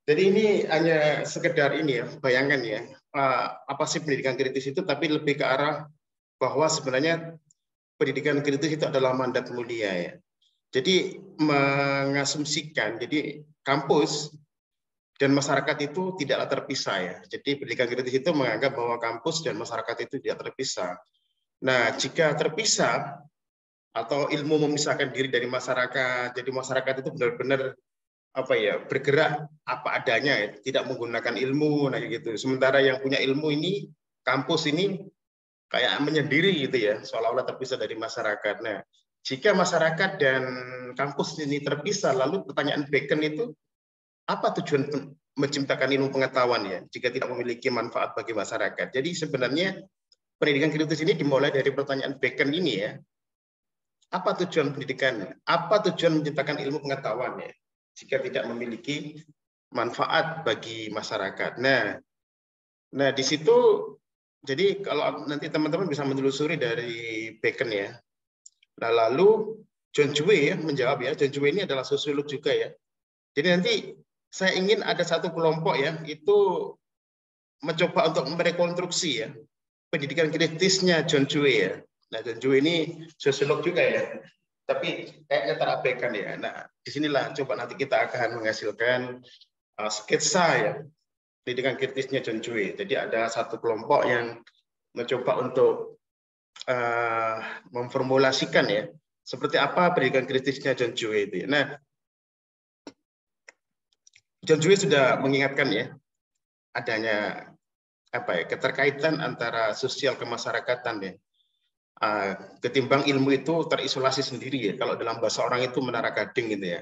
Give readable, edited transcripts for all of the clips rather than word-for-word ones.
Jadi ini hanya sekedar ini ya, bayangan ya, apa sih pendidikan kritis itu, tapi lebih ke arah bahwa sebenarnya pendidikan kritis itu adalah mandat mulia ya. Jadi mengasumsikan, jadi kampus dan masyarakat itu tidaklah terpisah ya. Jadi pendidikan kritis itu menganggap bahwa kampus dan masyarakat itu tidak terpisah. Nah, jika terpisah atau ilmu memisahkan diri dari masyarakat, jadi masyarakat itu benar-benar apa ya bergerak apa adanya ya, tidak menggunakan ilmu nah gitu. Sementara yang punya ilmu ini kampus ini kayak menyendiri gitu ya, seolah-olah terpisah dari masyarakat. Nah, jika masyarakat dan kampus ini terpisah, lalu pertanyaan Bacon itu apa tujuan menciptakan ilmu pengetahuan ya jika tidak memiliki manfaat bagi masyarakat. Jadi sebenarnya pendidikan kritis ini dimulai dari pertanyaan Bacon ini ya. Apa tujuan pendidikan? Apa tujuan menciptakan ilmu pengetahuan ya jika tidak memiliki manfaat bagi masyarakat. Nah di situ jadi kalau nanti teman-teman bisa menelusuri dari Bacon ya. Nah lalu John Dewey ya, menjawab ya. John Dewey ini adalah sosiolog juga ya. Jadi nanti saya ingin ada satu kelompok ya itu mencoba untuk merekonstruksi ya pendidikan kritisnya John Dewey ya. Nah John Dewey ini sosiolog juga ya. Tapi kayaknya terabaikan ya. Nah disinilah coba nanti kita akan menghasilkan sketsa ya pendidikan kritisnya John Dewey. Jadi ada satu kelompok yang mencoba untuk memformulasikan ya seperti apa pendidikan kritisnya John Dewey itu. Nah, John Dewey sudah mengingatkan ya adanya apa ya keterkaitan antara sosial kemasyarakatan ya. Ketimbang ilmu itu terisolasi sendiri ya. Kalau dalam bahasa orang itu menara gading gitu ya.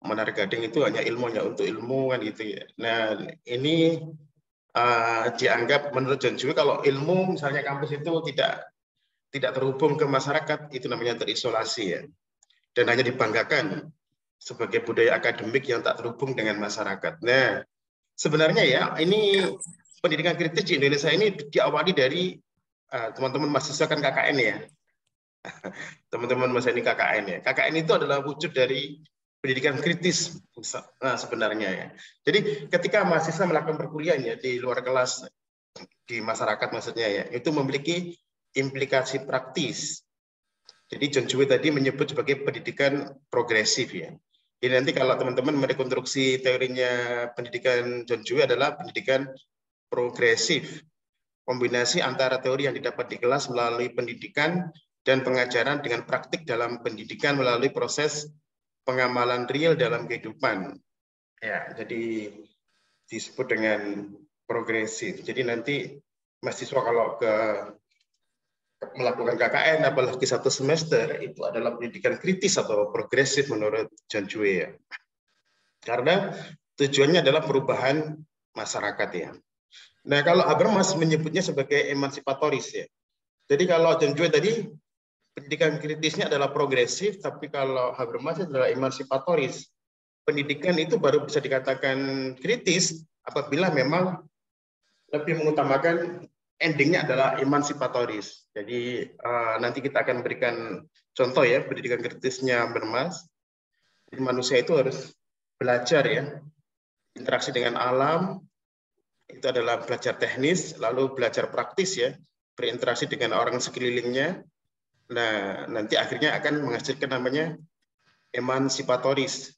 Menara gading itu hanya ilmunya untuk ilmu kan gitu ya. Nah, ini dianggap menurut John Dewey kalau ilmu misalnya kampus itu tidak terhubung ke masyarakat itu namanya terisolasi ya dan hanya dibanggakan sebagai budaya akademik yang tak terhubung dengan masyarakat. Nah sebenarnya ya ini pendidikan kritis di Indonesia ini diawali dari teman-teman mahasiswa kan KKN ya. Teman-teman mahasiswa ini KKN ya. KKN itu adalah wujud dari pendidikan kritis sebenarnya ya. Jadi ketika mahasiswa melakukan perkuliahan ya di luar kelas di masyarakat maksudnya ya, itu memiliki implikasi praktis. Jadi John Dewey tadi menyebut sebagai pendidikan progresif ya. Jadi nanti kalau teman-teman merekonstruksi teorinya pendidikan John Dewey adalah pendidikan progresif. Kombinasi antara teori yang didapat di kelas melalui pendidikan dan pengajaran dengan praktik dalam pendidikan melalui proses pengamalan real dalam kehidupan. Ya, jadi disebut dengan progresif. Jadi nanti mahasiswa kalau melakukan KKN apalagi satu semester itu adalah pendidikan kritis atau progresif menurut John Dewey ya. Karena tujuannya adalah perubahan masyarakat ya. Nah kalau Habermas menyebutnya sebagai emansipatoris ya. Jadi kalau John Dewey tadi pendidikan kritisnya adalah progresif, tapi kalau Habermas adalah emansipatoris. Pendidikan itu baru bisa dikatakan kritis apabila memang lebih mengutamakan endingnya adalah emansipatoris. Jadi nanti kita akan berikan contoh ya pendidikan kritisnya Habermas. Jadi manusia itu harus belajar ya interaksi dengan alam, itu adalah belajar teknis, lalu belajar praktis ya berinteraksi dengan orang sekelilingnya. Nah nanti akhirnya akan menghasilkan namanya emansipatoris,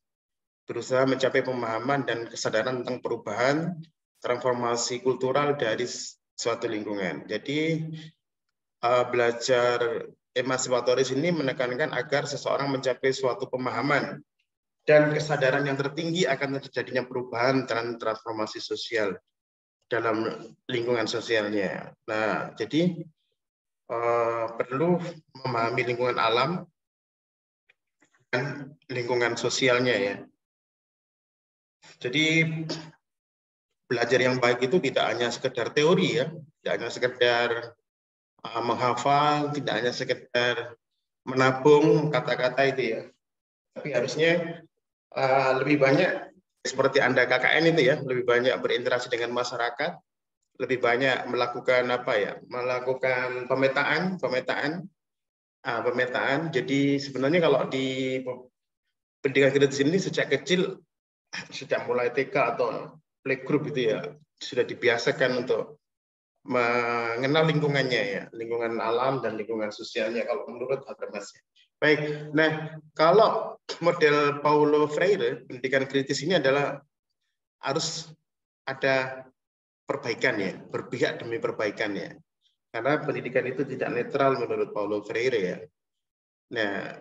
berusaha mencapai pemahaman dan kesadaran tentang perubahan transformasi kultural dari suatu lingkungan. Jadi belajar emansipatoris ini menekankan agar seseorang mencapai suatu pemahaman dan kesadaran yang tertinggi akan terjadinya perubahan dan transformasi sosial dalam lingkungan sosialnya. Nah, jadi perlu memahami lingkungan alam dan lingkungan sosialnya ya. Jadi belajar yang baik itu tidak hanya sekedar teori ya, tidak hanya sekedar menghafal, tidak hanya sekedar menabung kata-kata itu ya, tapi harusnya lebih banyak seperti Anda KKN itu ya, lebih banyak berinteraksi dengan masyarakat, lebih banyak melakukan apa ya, melakukan pemetaan. Jadi sebenarnya kalau di pendidikan kritis ini sejak kecil sejak mulai TK atau playgroup itu ya sudah dibiasakan untuk mengenal lingkungannya ya, lingkungan alam dan lingkungan sosialnya kalau menurut Habermas. Baik, nah kalau model Paulo Freire, pendidikan kritis ini adalah harus ada perbaikan ya, berpihak demi perbaikan ya. Karena pendidikan itu tidak netral menurut Paulo Freire ya. Nah,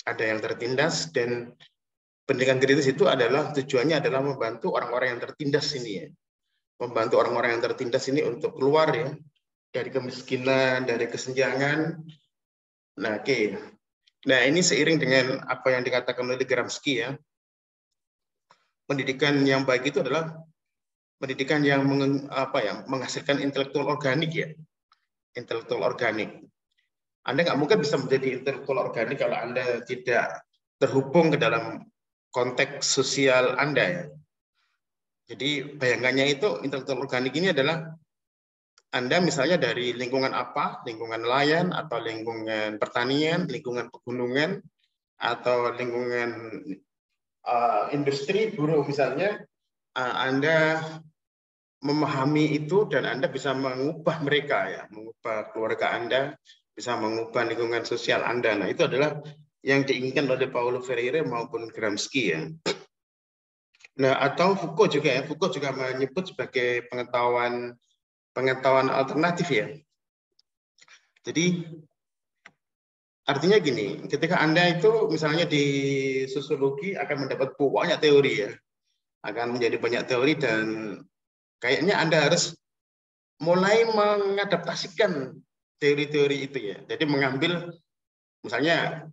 ada yang tertindas dan pendidikan kritis itu adalah tujuannya adalah membantu orang-orang yang tertindas ini ya. Membantu orang-orang yang tertindas ini untuk keluar ya dari kemiskinan, dari kesenjangan. Nah, oke. Nah, ini seiring dengan apa yang dikatakan oleh Gramsci ya. Pendidikan yang baik itu adalah pendidikan yang menghasilkan intelektual organik ya. Intelektual organik. Anda nggak mungkin bisa menjadi intelektual organik kalau Anda tidak terhubung ke dalam konteks sosial Anda ya. Jadi bayangannya itu intelektual organik ini adalah Anda misalnya dari lingkungan apa, lingkungan nelayan atau lingkungan pertanian, lingkungan pegunungan, atau lingkungan industri, buruh misalnya, Anda memahami itu dan Anda bisa mengubah mereka ya, mengubah keluarga Anda, bisa mengubah lingkungan sosial Anda. Nah, itu adalah yang diinginkan oleh Paulo Freire maupun Gramsci ya. Nah, atau Foucault juga ya, Foucault juga menyebut sebagai pengetahuan alternatif ya. Jadi artinya gini, ketika Anda itu misalnya di sosiologi akan mendapat banyak teori ya, akan menjadi banyak teori dan kayaknya Anda harus mulai mengadaptasikan teori-teori itu ya. Jadi mengambil misalnya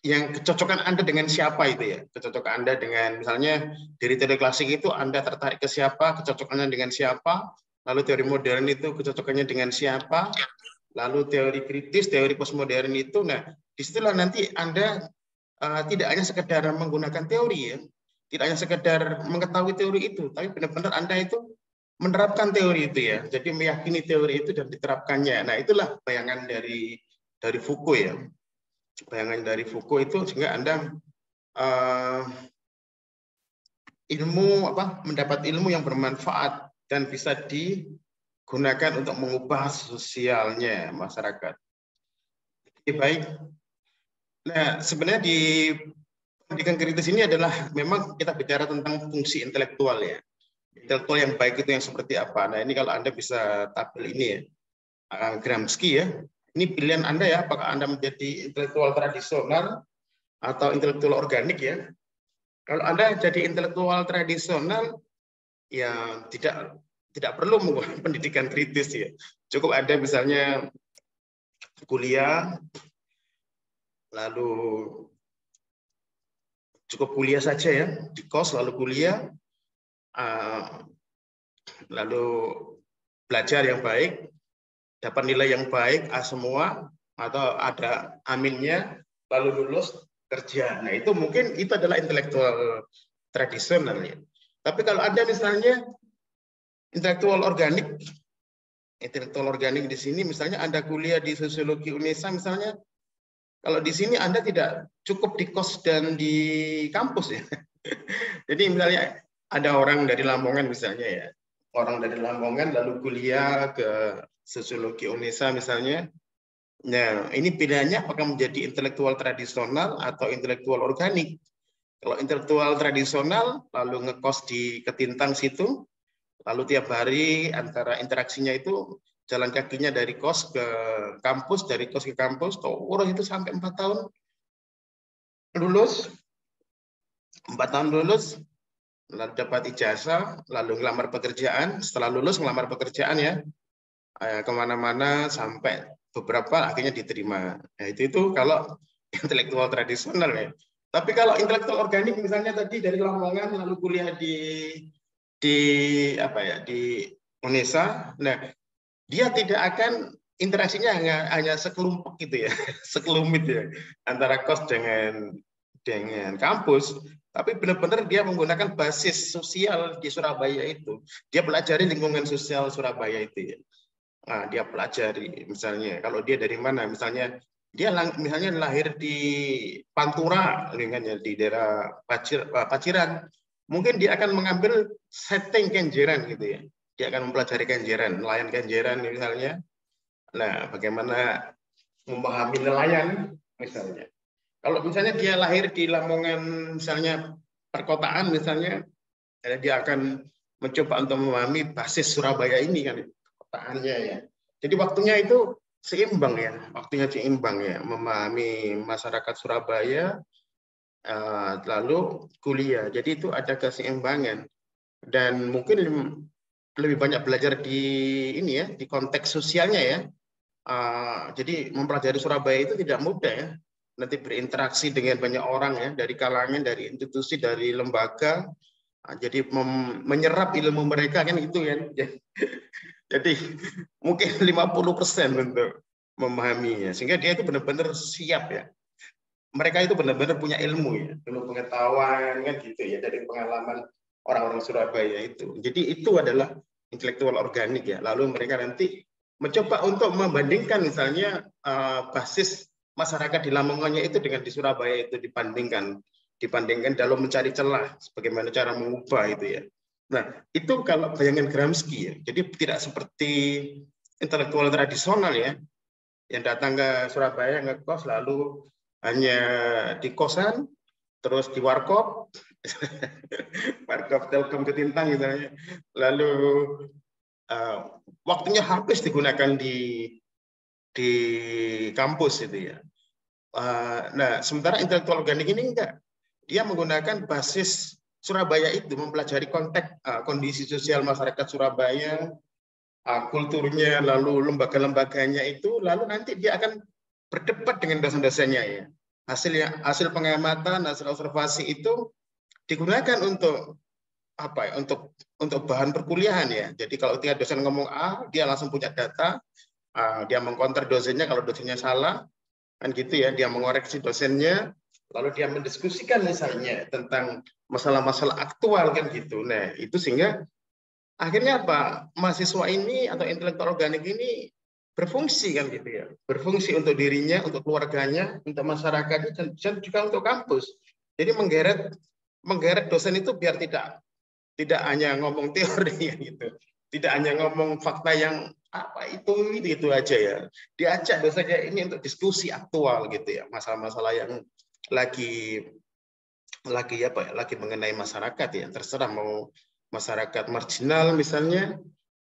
yang kecocokan Anda dengan siapa itu ya, kecocokan Anda dengan misalnya dari teori klasik itu Anda tertarik ke siapa, kecocokannya dengan siapa, lalu teori modern itu kecocokannya dengan siapa, lalu teori kritis, teori postmodern itu, nah disitulah nanti Anda tidak hanya sekedar menggunakan teori ya, tidak hanya sekedar mengetahui teori itu, tapi benar-benar Anda itu menerapkan teori itu ya, jadi meyakini teori itu dan diterapkannya. Nah itulah bayangan dari Foucault ya, bayangan dari Foucault itu sehingga Anda mendapat ilmu yang bermanfaat dan bisa digunakan untuk mengubah sosialnya masyarakat. Oke, baik. Nah, sebenarnya di pendidikan kritis ini adalah memang kita bicara tentang fungsi intelektual ya. Intelektual yang baik itu yang seperti apa? Nah, ini kalau Anda bisa tampil ini ya, Gramsci ya. Ini pilihan Anda ya, apakah Anda menjadi intelektual tradisional atau intelektual organik ya. Kalau Anda jadi intelektual tradisional, ya tidak perlu menggunakan pendidikan kritis ya. Cukup ada misalnya kuliah, lalu cukup kuliah saja ya, di kos lalu kuliah, lalu belajar yang baik, dapat nilai yang baik A semua, atau ada aminnya, lalu lulus kerja. Nah itu mungkin itu adalah intelektual tradisional ya. Tapi kalau ada misalnya intelektual organik di sini, misalnya Anda kuliah di sosiologi UNESA misalnya, kalau di sini Anda tidak cukup di kos dan di kampus ya. Jadi misalnya ada orang dari Lamongan misalnya ya, orang dari Lamongan lalu kuliah ke sosiologi UNESA misalnya. Nah, ini pilihannya apakah menjadi intelektual tradisional atau intelektual organik. Kalau intelektual tradisional, lalu ngekos di Ketintang situ, lalu tiap hari antara interaksinya itu jalan kakinya dari kos ke kampus, dari kos ke kampus, urus itu sampai 4 tahun lulus, 4 tahun lulus, lalu dapat ijazah, lalu ngelamar pekerjaan, setelah lulus ngelamar pekerjaan ya, kemana-mana sampai beberapa akhirnya diterima. Nah, itu kalau intelektual tradisional ya. Tapi kalau intelektual organik misalnya tadi dari Lamongan lalu kuliah di UNESA, nah dia tidak akan interaksinya hanya sekelompok gitu ya, sekelumit ya antara kos dengan kampus, tapi benar-benar dia menggunakan basis sosial di Surabaya itu. Dia pelajari lingkungan sosial Surabaya itu ya. Nah, dia pelajari misalnya kalau dia dari mana, misalnya dia misalnya lahir di Pantura, di daerah Paciran, mungkin dia akan mengambil setting Kenjeran gitu ya. Dia akan mempelajari Kenjeran, nelayan Kenjeran misalnya. Nah, bagaimana memahami nelayan misalnya. Kalau misalnya dia lahir di Lamongan misalnya perkotaan misalnya, dia akan mencoba untuk memahami basis Surabaya ini kan perkotaannya ya. Jadi waktunya itu seimbang ya, waktunya seimbang ya, memahami masyarakat Surabaya lalu kuliah. Jadi itu ada keseimbangan dan mungkin lebih banyak belajar di ini ya, di konteks sosialnya ya. Jadi mempelajari Surabaya itu tidak mudah ya. Nanti berinteraksi dengan banyak orang ya, dari kalangan, dari institusi, dari lembaga. Jadi menyerap ilmu mereka kan itu kan. Jadi mungkin 50% untuk memahaminya. Sehingga dia itu benar-benar siap ya. Mereka itu benar-benar punya ilmu ya, ilmu pengetahuan kan gitu ya, dari pengalaman orang-orang Surabaya itu. Jadi itu adalah intelektual organik ya. Lalu mereka nanti mencoba untuk membandingkan misalnya basis masyarakat di Lamongannya itu dengan di Surabaya itu dibandingkan dalam mencari celah bagaimana cara mengubah itu ya. Nah, itu kalau bayangan Gramsci ya. Jadi tidak seperti intelektual tradisional ya, yang datang ke Surabaya ngekos lalu hanya di kosan, terus di warkop, warkop Telkom Ketintang misalnya, lalu waktunya habis digunakan di kampus itu ya. Nah, sementara intelektual organik ini enggak. Dia menggunakan basis Surabaya itu, mempelajari konteks kondisi sosial masyarakat Surabaya, kulturnya, lalu lembaga-lembaganya itu, lalu nanti dia akan berdebat dengan dosen-dosennya ya. Hasil pengamatan, hasil observasi itu digunakan untuk apa ya? Untuk bahan perkuliahan ya. Jadi kalau tiap dosen ngomong A, dia langsung punya data, dia mengkonter dosennya kalau dosennya salah, kan gitu ya, dia mengoreksi dosennya, lalu dia mendiskusikan misalnya tentang masalah-masalah aktual kan gitu. Nah, itu sehingga akhirnya apa? Mahasiswa ini atau intelektual organik ini berfungsi kan gitu ya. Berfungsi untuk dirinya, untuk keluarganya, untuk masyarakatnya, dan juga untuk kampus. Jadi menggeret dosen itu biar tidak hanya ngomong teori gitu. Tidak hanya ngomong fakta yang apa itu aja ya. Diajak dosennya ini untuk diskusi aktual gitu ya, masalah-masalah yang lagi apa ya, lagi mengenai masyarakat ya. Terserah mau masyarakat marginal misalnya,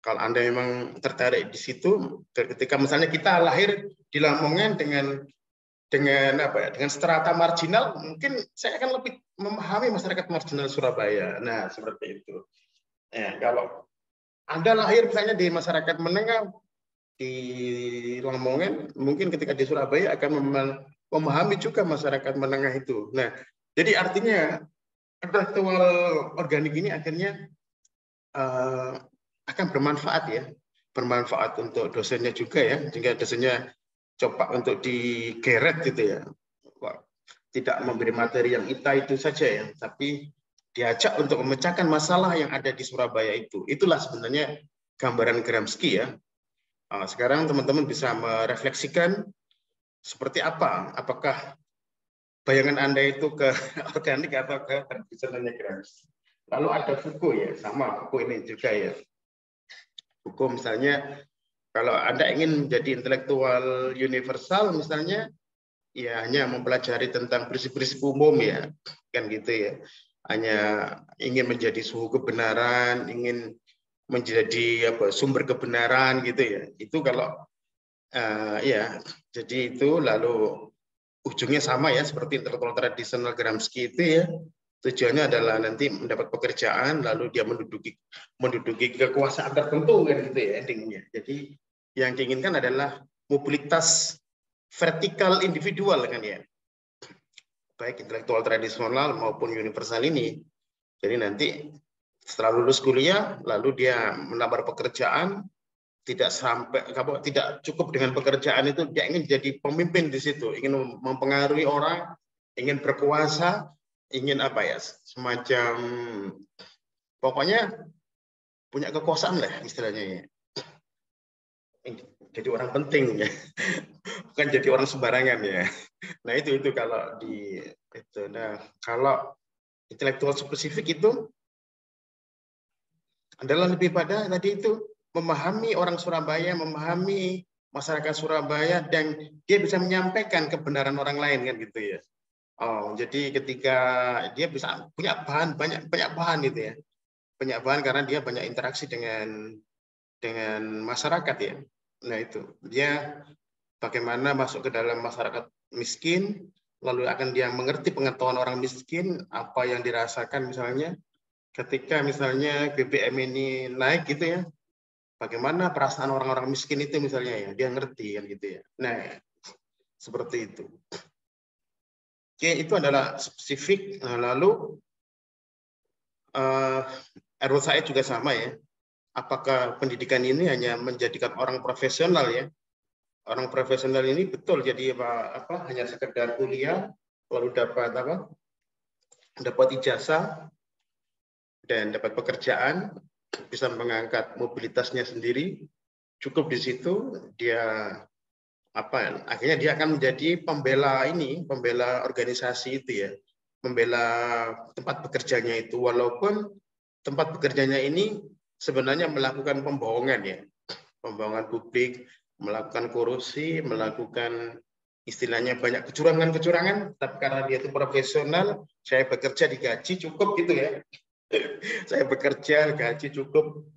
kalau Anda memang tertarik di situ, ketika misalnya kita lahir di Lamongan dengan apa ya, dengan strata marginal, mungkin saya akan lebih memahami masyarakat marginal Surabaya. Nah, seperti itu. Nah, kalau Anda lahir misalnya di masyarakat menengah di Lamongan, mungkin ketika di Surabaya akan memahami juga masyarakat menengah itu. Nah, jadi artinya intelektual organik ini akhirnya akan bermanfaat ya, bermanfaat untuk dosennya juga ya, sehingga dosennya coba untuk digeret gitu ya, tidak memberi materi yang itu saja ya, tapi diajak untuk memecahkan masalah yang ada di Surabaya itu. Itulah sebenarnya gambaran Gramsci ya. Sekarang teman-teman bisa merefleksikan seperti apa, apakah bayangan Anda itu ke organik atau ke tradisionalnya Gramsci. Lalu ada Foucault ya, sama Foucault ini juga ya. Foucault misalnya, kalau Anda ingin menjadi intelektual universal misalnya, ya hanya mempelajari tentang prinsip-prinsip umum ya, kan gitu ya. Hanya ingin menjadi suhu kebenaran, ingin menjadi apa sumber kebenaran gitu ya. Itu kalau ya, jadi itu lalu ujungnya sama ya seperti intelektual tradisional Gramsci itu ya. Tujuannya adalah nanti mendapat pekerjaan, lalu dia menduduki kekuasaan tertentu kan gitu ya endingnya. Jadi yang diinginkan adalah mobilitas vertikal individual kan ya, baik intelektual tradisional maupun universal ini. Jadi nanti setelah lulus kuliah, lalu dia melamar pekerjaan, tidak cukup dengan pekerjaan itu, dia ingin jadi pemimpin di situ, ingin mempengaruhi orang, ingin berkuasa, ingin apa ya, semacam pokoknya punya kekuasaan lah istilahnya ya. jadi orang penting ya, bukan jadi orang sembarangan ya. Nah itu kalau di itu. Nah kalau intelektual spesifik itu adalah lebih pada tadi itu memahami orang Surabaya, memahami masyarakat Surabaya, dan dia bisa menyampaikan kebenaran orang lain kan gitu ya. Oh, jadi ketika dia bisa punya bahan banyak bahan gitu ya, banyak bahan karena dia banyak interaksi dengan masyarakat ya. Nah itu dia bagaimana masuk ke dalam masyarakat miskin, lalu akan dia mengerti pengetahuan orang miskin, apa yang dirasakan misalnya ketika misalnya BBM ini naik gitu ya, bagaimana perasaan orang-orang miskin itu misalnya ya, dia ngerti kan gitu ya. Nah, seperti itu. Oke, itu adalah spesifik. Nah, lalu Errol Said juga sama ya. Apakah pendidikan ini hanya menjadikan orang profesional ya? Orang profesional ini betul jadi apa hanya sekedar kuliah lalu dapat apa? Dapat ijazah dan dapat pekerjaan, bisa mengangkat mobilitasnya sendiri, cukup di situ dia apa akhirnya dia akan menjadi pembela organisasi itu ya, membela tempat bekerjanya itu, walaupun tempat bekerjanya ini sebenarnya melakukan pembohongan ya, pembohongan publik, melakukan korupsi, melakukan istilahnya banyak kecurangan-kecurangan, tapi karena dia itu profesional, saya bekerja digaji cukup gitu ya, saya bekerja gaji cukup,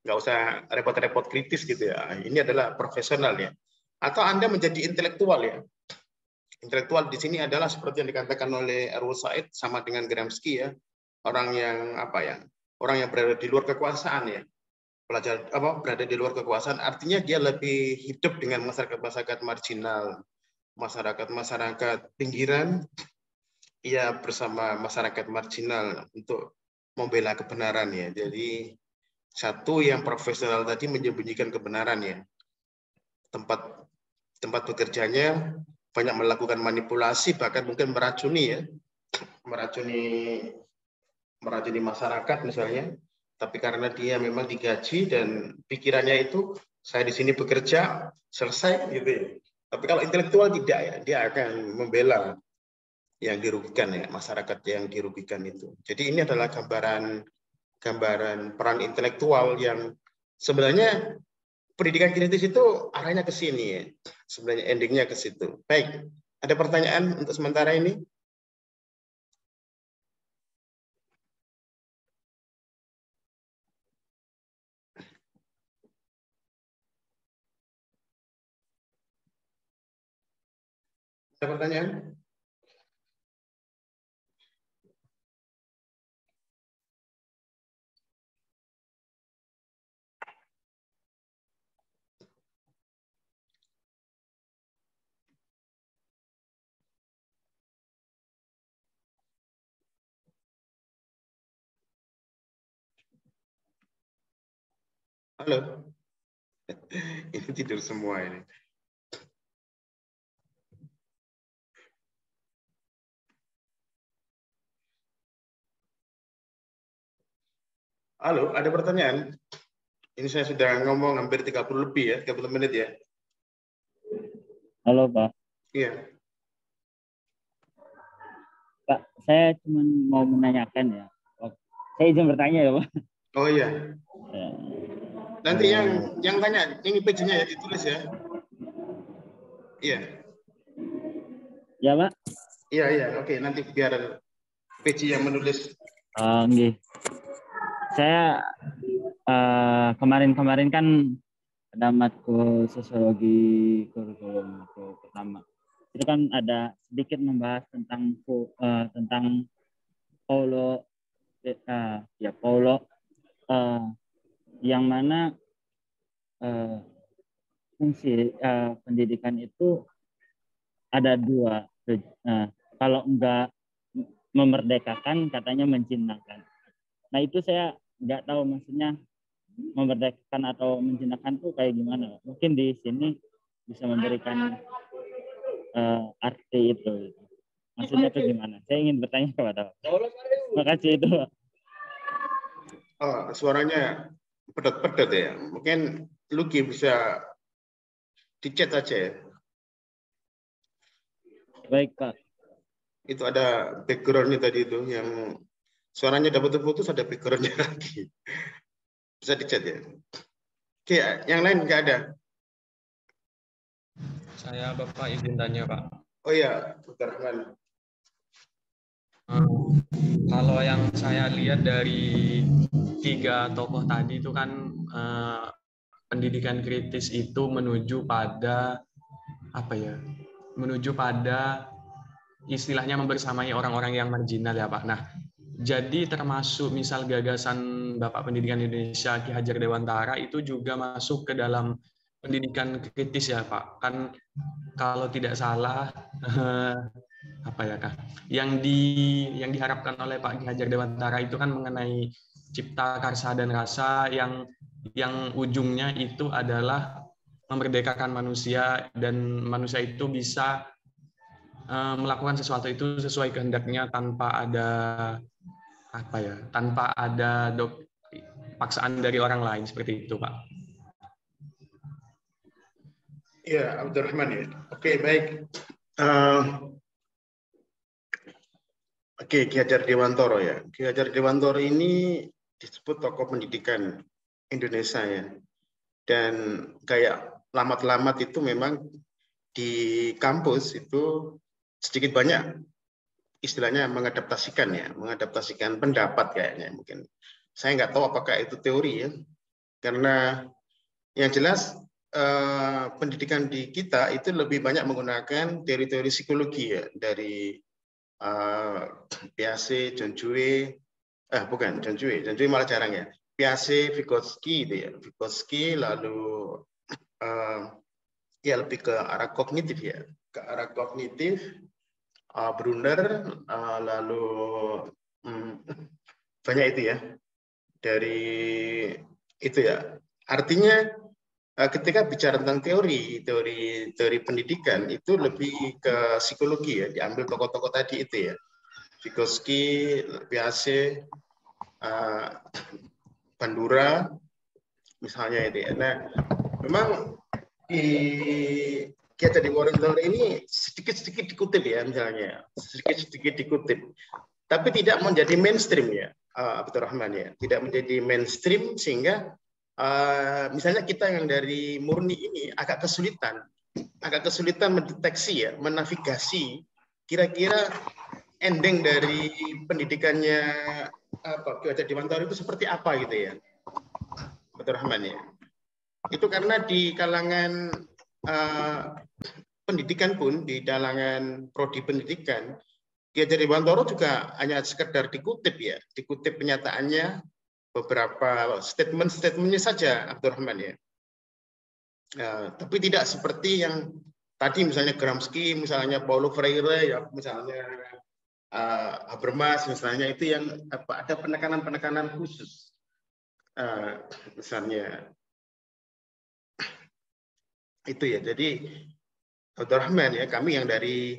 nggak usah repot-repot kritis gitu ya. Ini adalah profesional ya. Atau Anda menjadi intelektual ya. Intelektual di sini adalah seperti yang dikatakan oleh Errol Said sama dengan Gramsci ya. Orang yang apa ya? Orang yang berada di luar kekuasaan ya. Pelajar apa berada di luar kekuasaan artinya dia lebih hidup dengan masyarakat-masyarakat marginal, masyarakat-masyarakat pinggiran, ia bersama masyarakat marginal untuk membela kebenaran ya. Jadi satu yang profesional tadi menyembunyikan kebenaran ya. Tempat bekerjanya banyak melakukan manipulasi, bahkan mungkin meracuni ya, meracuni masyarakat misalnya. Tapi karena dia memang digaji dan pikirannya itu saya di sini bekerja selesai gitu ya. Tapi kalau intelektual tidak ya, dia akan membela yang dirugikan ya, masyarakat yang dirugikan itu. Jadi ini adalah gambaran peran intelektual yang sebenarnya pendidikan kritis itu arahnya ke sini ya. Sebenarnya endingnya ke situ. Baik, ada pertanyaan untuk sementara ini? Ada pertanyaan? Halo? Ini tidur semua ini. Halo, ada pertanyaan? Ini saya sudah ngomong hampir 30 lebih ya, 30 menit ya. Halo Pak. Iya. Pak, saya cuma mau menanyakan ya. Saya izin bertanya ya Pak. Oh iya. Ya. Nanti yang tanya, ini page-nya ya ditulis ya. Iya. Ya Pak. Iya. Oke, nanti biar page yang menulis. Okay. Saya kemarin kan ada matkul sosiologi kurikulum itu pertama. Itu kan ada sedikit membahas tentang Paulo yang mana fungsi pendidikan itu ada dua. Kalau enggak memerdekakan, katanya menjinakkan. Nah itu saya nggak tahu maksudnya memerdekakan atau menjinakkan tuh kayak gimana. Mungkin di sini bisa memberikan arti itu. Maksudnya itu gimana? Saya ingin bertanya kepada Pak. Terima kasih itu. Oh, suaranya pedat-pedat ya. Mungkin Luki bisa Di chat aja ya. Baik, Pak. Itu ada background-nya tadi itu yang suaranya dapat putus, ada background-nya lagi. Bisa di chat ya. Oke, yang lain nggak ada. Saya Bapak izin tanya, Pak. Oh iya, Dr. Rahman. Kalau yang saya lihat dari 3 tokoh tadi itu kan pendidikan kritis itu menuju pada apa ya? Menuju pada istilahnya membersamai orang-orang yang marginal ya Pak. Nah, jadi termasuk misal gagasan Bapak Pendidikan Indonesia Ki Hajar Dewantara itu juga masuk ke dalam pendidikan kritis ya Pak. Kan kalau tidak salah apa ya Kak? Yang diharapkan oleh Pak Ki Hajar Dewantara itu kan mengenai cipta karsa dan rasa yang ujungnya itu adalah memerdekakan manusia dan manusia itu bisa melakukan sesuatu itu sesuai kehendaknya tanpa ada apa ya, tanpa ada paksaan dari orang lain seperti itu, Pak. Ya, Abdurrahman ya. Oke, baik. Oke, Ki Hajar Dewantara ya. Ki Hajar Dewantara ini disebut tokoh pendidikan Indonesia ya. Dan kayak lamat-lamat itu memang di kampus itu sedikit banyak istilahnya mengadaptasikan pendapat kayaknya mungkin. Saya nggak tahu apakah itu teori ya, karena yang jelas pendidikan di kita itu lebih banyak menggunakan teori-teori psikologi ya, dari Piaget, John Dewey, bukan John Dewey malah jarang ya. Piaget, Vygotsky itu ya, Vygotsky lalu ya lebih ke arah kognitif ya, ke arah kognitif. Brunner, lalu banyak itu ya, dari itu ya. Artinya ketika bicara tentang teori pendidikan itu lebih ke psikologi ya, diambil tokoh-tokoh tadi itu ya, Vygotsky, Piaget, Bandura, misalnya itu ya. Nah, memang di Ki Hajar Dewantara ini sedikit-sedikit dikutip ya, misalnya sedikit-sedikit dikutip, tapi tidak menjadi mainstream ya, Abdurrahman ya, tidak menjadi mainstream sehingga misalnya kita yang dari murni ini agak kesulitan mendeteksi ya, menavigasi kira-kira ending dari pendidikannya Ki Hajar Dewantara itu seperti apa gitu ya, Abdurrahman ya. Itu karena di kalangan pendidikan pun, di kalangan prodi pendidikan, Ki Hajar Dewantara juga hanya sekedar dikutip ya, dikutip penyataannya, beberapa statement-statementnya saja, Abdurrahman ya. Tapi tidak seperti yang tadi misalnya Gramsci, misalnya Paulo Freire, ya misalnya Habermas, misalnya itu yang ada penekanan-penekanan khusus, misalnya itu ya. Jadi Abdurrahman ya, kami yang dari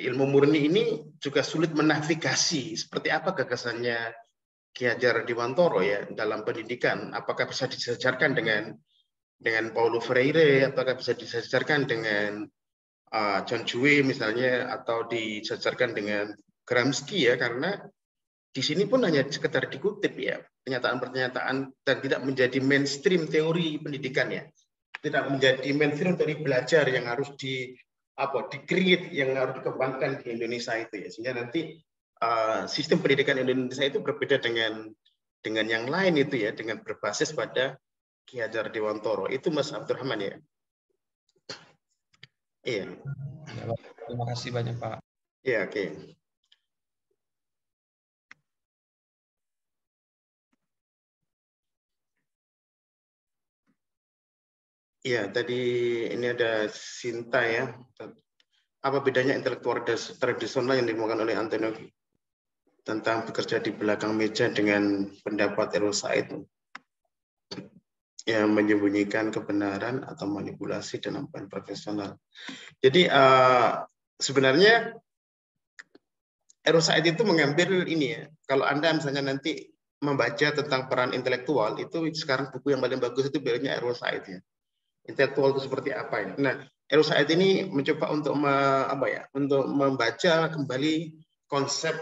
ilmu murni ini juga sulit menavigasi seperti apa gagasannya Ki Hajar Dewantara ya dalam pendidikan. Apakah bisa disejarkan dengan Paulo Freire, apakah bisa disejarkan dengan John Dewey misalnya, atau disejarkan dengan Gramsci ya, karena di sini pun hanya sekedar dikutip ya pernyataan-pernyataan dan tidak menjadi mainstream teori pendidikan ya. Tidak menjadi mainstream dari belajar yang harus di-create, yang harus dikembangkan di Indonesia itu ya. Sehingga nanti sistem pendidikan Indonesia itu berbeda dengan yang lain itu ya, dengan berbasis pada Ki Hajar Dewantara. Itu Mas Abdurrahman ya. Iya. Ya, Pak. Terima kasih banyak, Pak. Iya, oke. Iya, tadi ini ada Sinta ya. Apa bedanya intelektual tradisional yang dimuatkan oleh Antonio tentang bekerja di belakang meja dengan pendapat Errol Said yang menyembunyikan kebenaran atau manipulasi dalam peran profesional. Jadi sebenarnya Errol Said itu mengambil ini ya. Kalau Anda misalnya nanti membaca tentang peran intelektual, itu sekarang buku yang paling bagus itu bilangnya Errol Said ya. Intelektual itu seperti apa ya? Nah, Eros Said ini mencoba untuk untuk membaca kembali konsep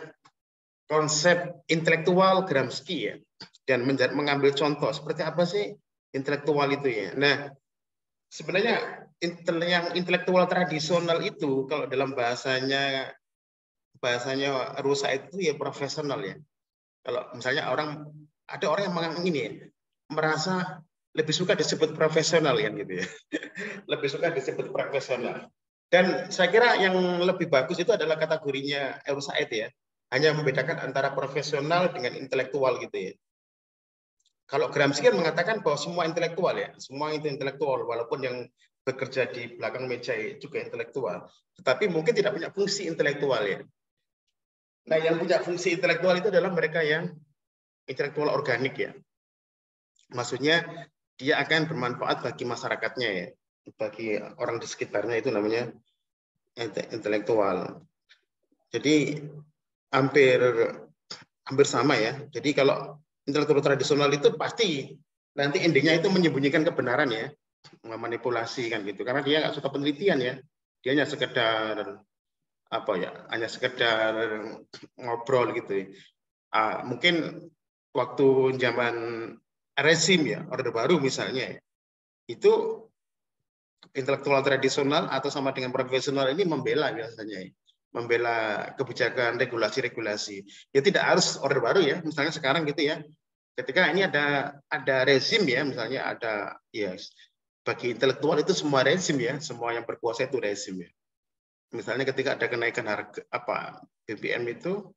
intelektual Gramsci ya, dan mengambil contoh seperti apa sih intelektual itu ya. Nah, sebenarnya yang intelektual tradisional itu kalau dalam bahasanya Eros Said itu ya profesional ya. Kalau misalnya ada orang yang merasa lebih suka disebut profesional ya gitu ya. Lebih suka disebut profesional. Dan saya kira yang lebih bagus itu adalah kategorinya Eros Said ya. Hanya membedakan antara profesional dengan intelektual gitu ya. Kalau Gramsci kan mengatakan bahwa semua intelektual ya, semua itu intelektual walaupun yang bekerja di belakang meja juga intelektual, tetapi mungkin tidak punya fungsi intelektual ya. Nah, yang punya fungsi intelektual itu adalah mereka yang intelektual organik ya. Maksudnya dia akan bermanfaat bagi masyarakatnya ya, bagi orang di sekitarnya, itu namanya intelektual. Jadi hampir sama ya. Jadi kalau intelektual tradisional itu pasti nanti endingnya itu menyembunyikan kebenaran ya, memanipulasi kan gitu. Karena dia nggak suka penelitian ya, dia hanya sekedar hanya sekedar ngobrol gitu. Mungkin waktu zaman rezim ya, Orde Baru misalnya, itu intelektual tradisional atau sama dengan profesional ini membela biasanya, membela kebijakan regulasi-regulasi. Ya tidak harus Orde Baru ya, misalnya sekarang gitu ya. Ketika ini ada rezim ya, misalnya ada ya, bagi intelektual itu semua rezim ya, semua yang berkuasa itu rezim ya. Misalnya ketika ada kenaikan harga BBM itu,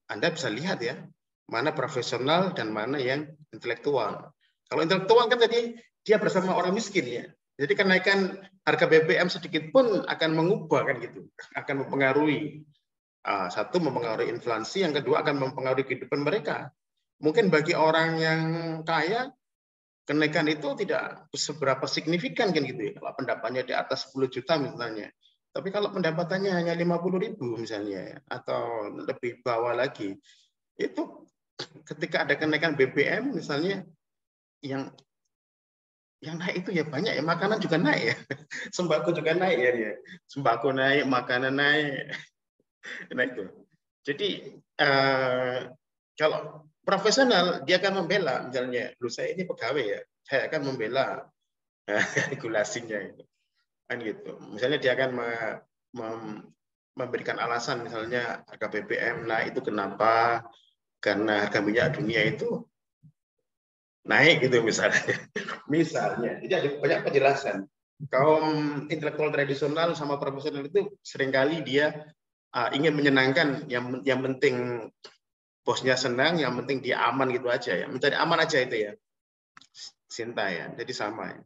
Anda bisa lihat ya, mana profesional dan mana yang intelektual. Kalau intelektual kan tadi dia bersama orang miskin ya. Jadi kenaikan harga BBM sedikit pun akan mengubah kan gitu, akan mempengaruhi. Satu mempengaruhi inflasi, yang kedua akan mempengaruhi kehidupan mereka. Mungkin bagi orang yang kaya kenaikan itu tidak seberapa signifikan kan gitu ya. Kalau pendapatnya di atas 10 juta misalnya. Tapi kalau pendapatannya hanya 50.000 misalnya atau lebih bawah lagi, itu ketika ada kenaikan BBM misalnya, yang naik itu ya banyak ya, makanan juga naik ya, sembako juga naik ya, sembako naik, makanan naik, nah itu. Jadi kalau profesional dia akan membela, misalnya, lu saya ini pegawai ya, saya akan membela regulasinya itu, kan gitu. Misalnya dia akan memberikan alasan, misalnya harga BBM naik itu kenapa? Karena harga minyak dunia itu naik gitu misalnya. Jadi ada banyak penjelasan. Kaum intelektual tradisional sama profesional itu seringkali dia ingin menyenangkan, yang penting bosnya senang, yang penting dia aman gitu aja ya, mencari aman aja itu ya, Sinta ya. Jadi sama ya.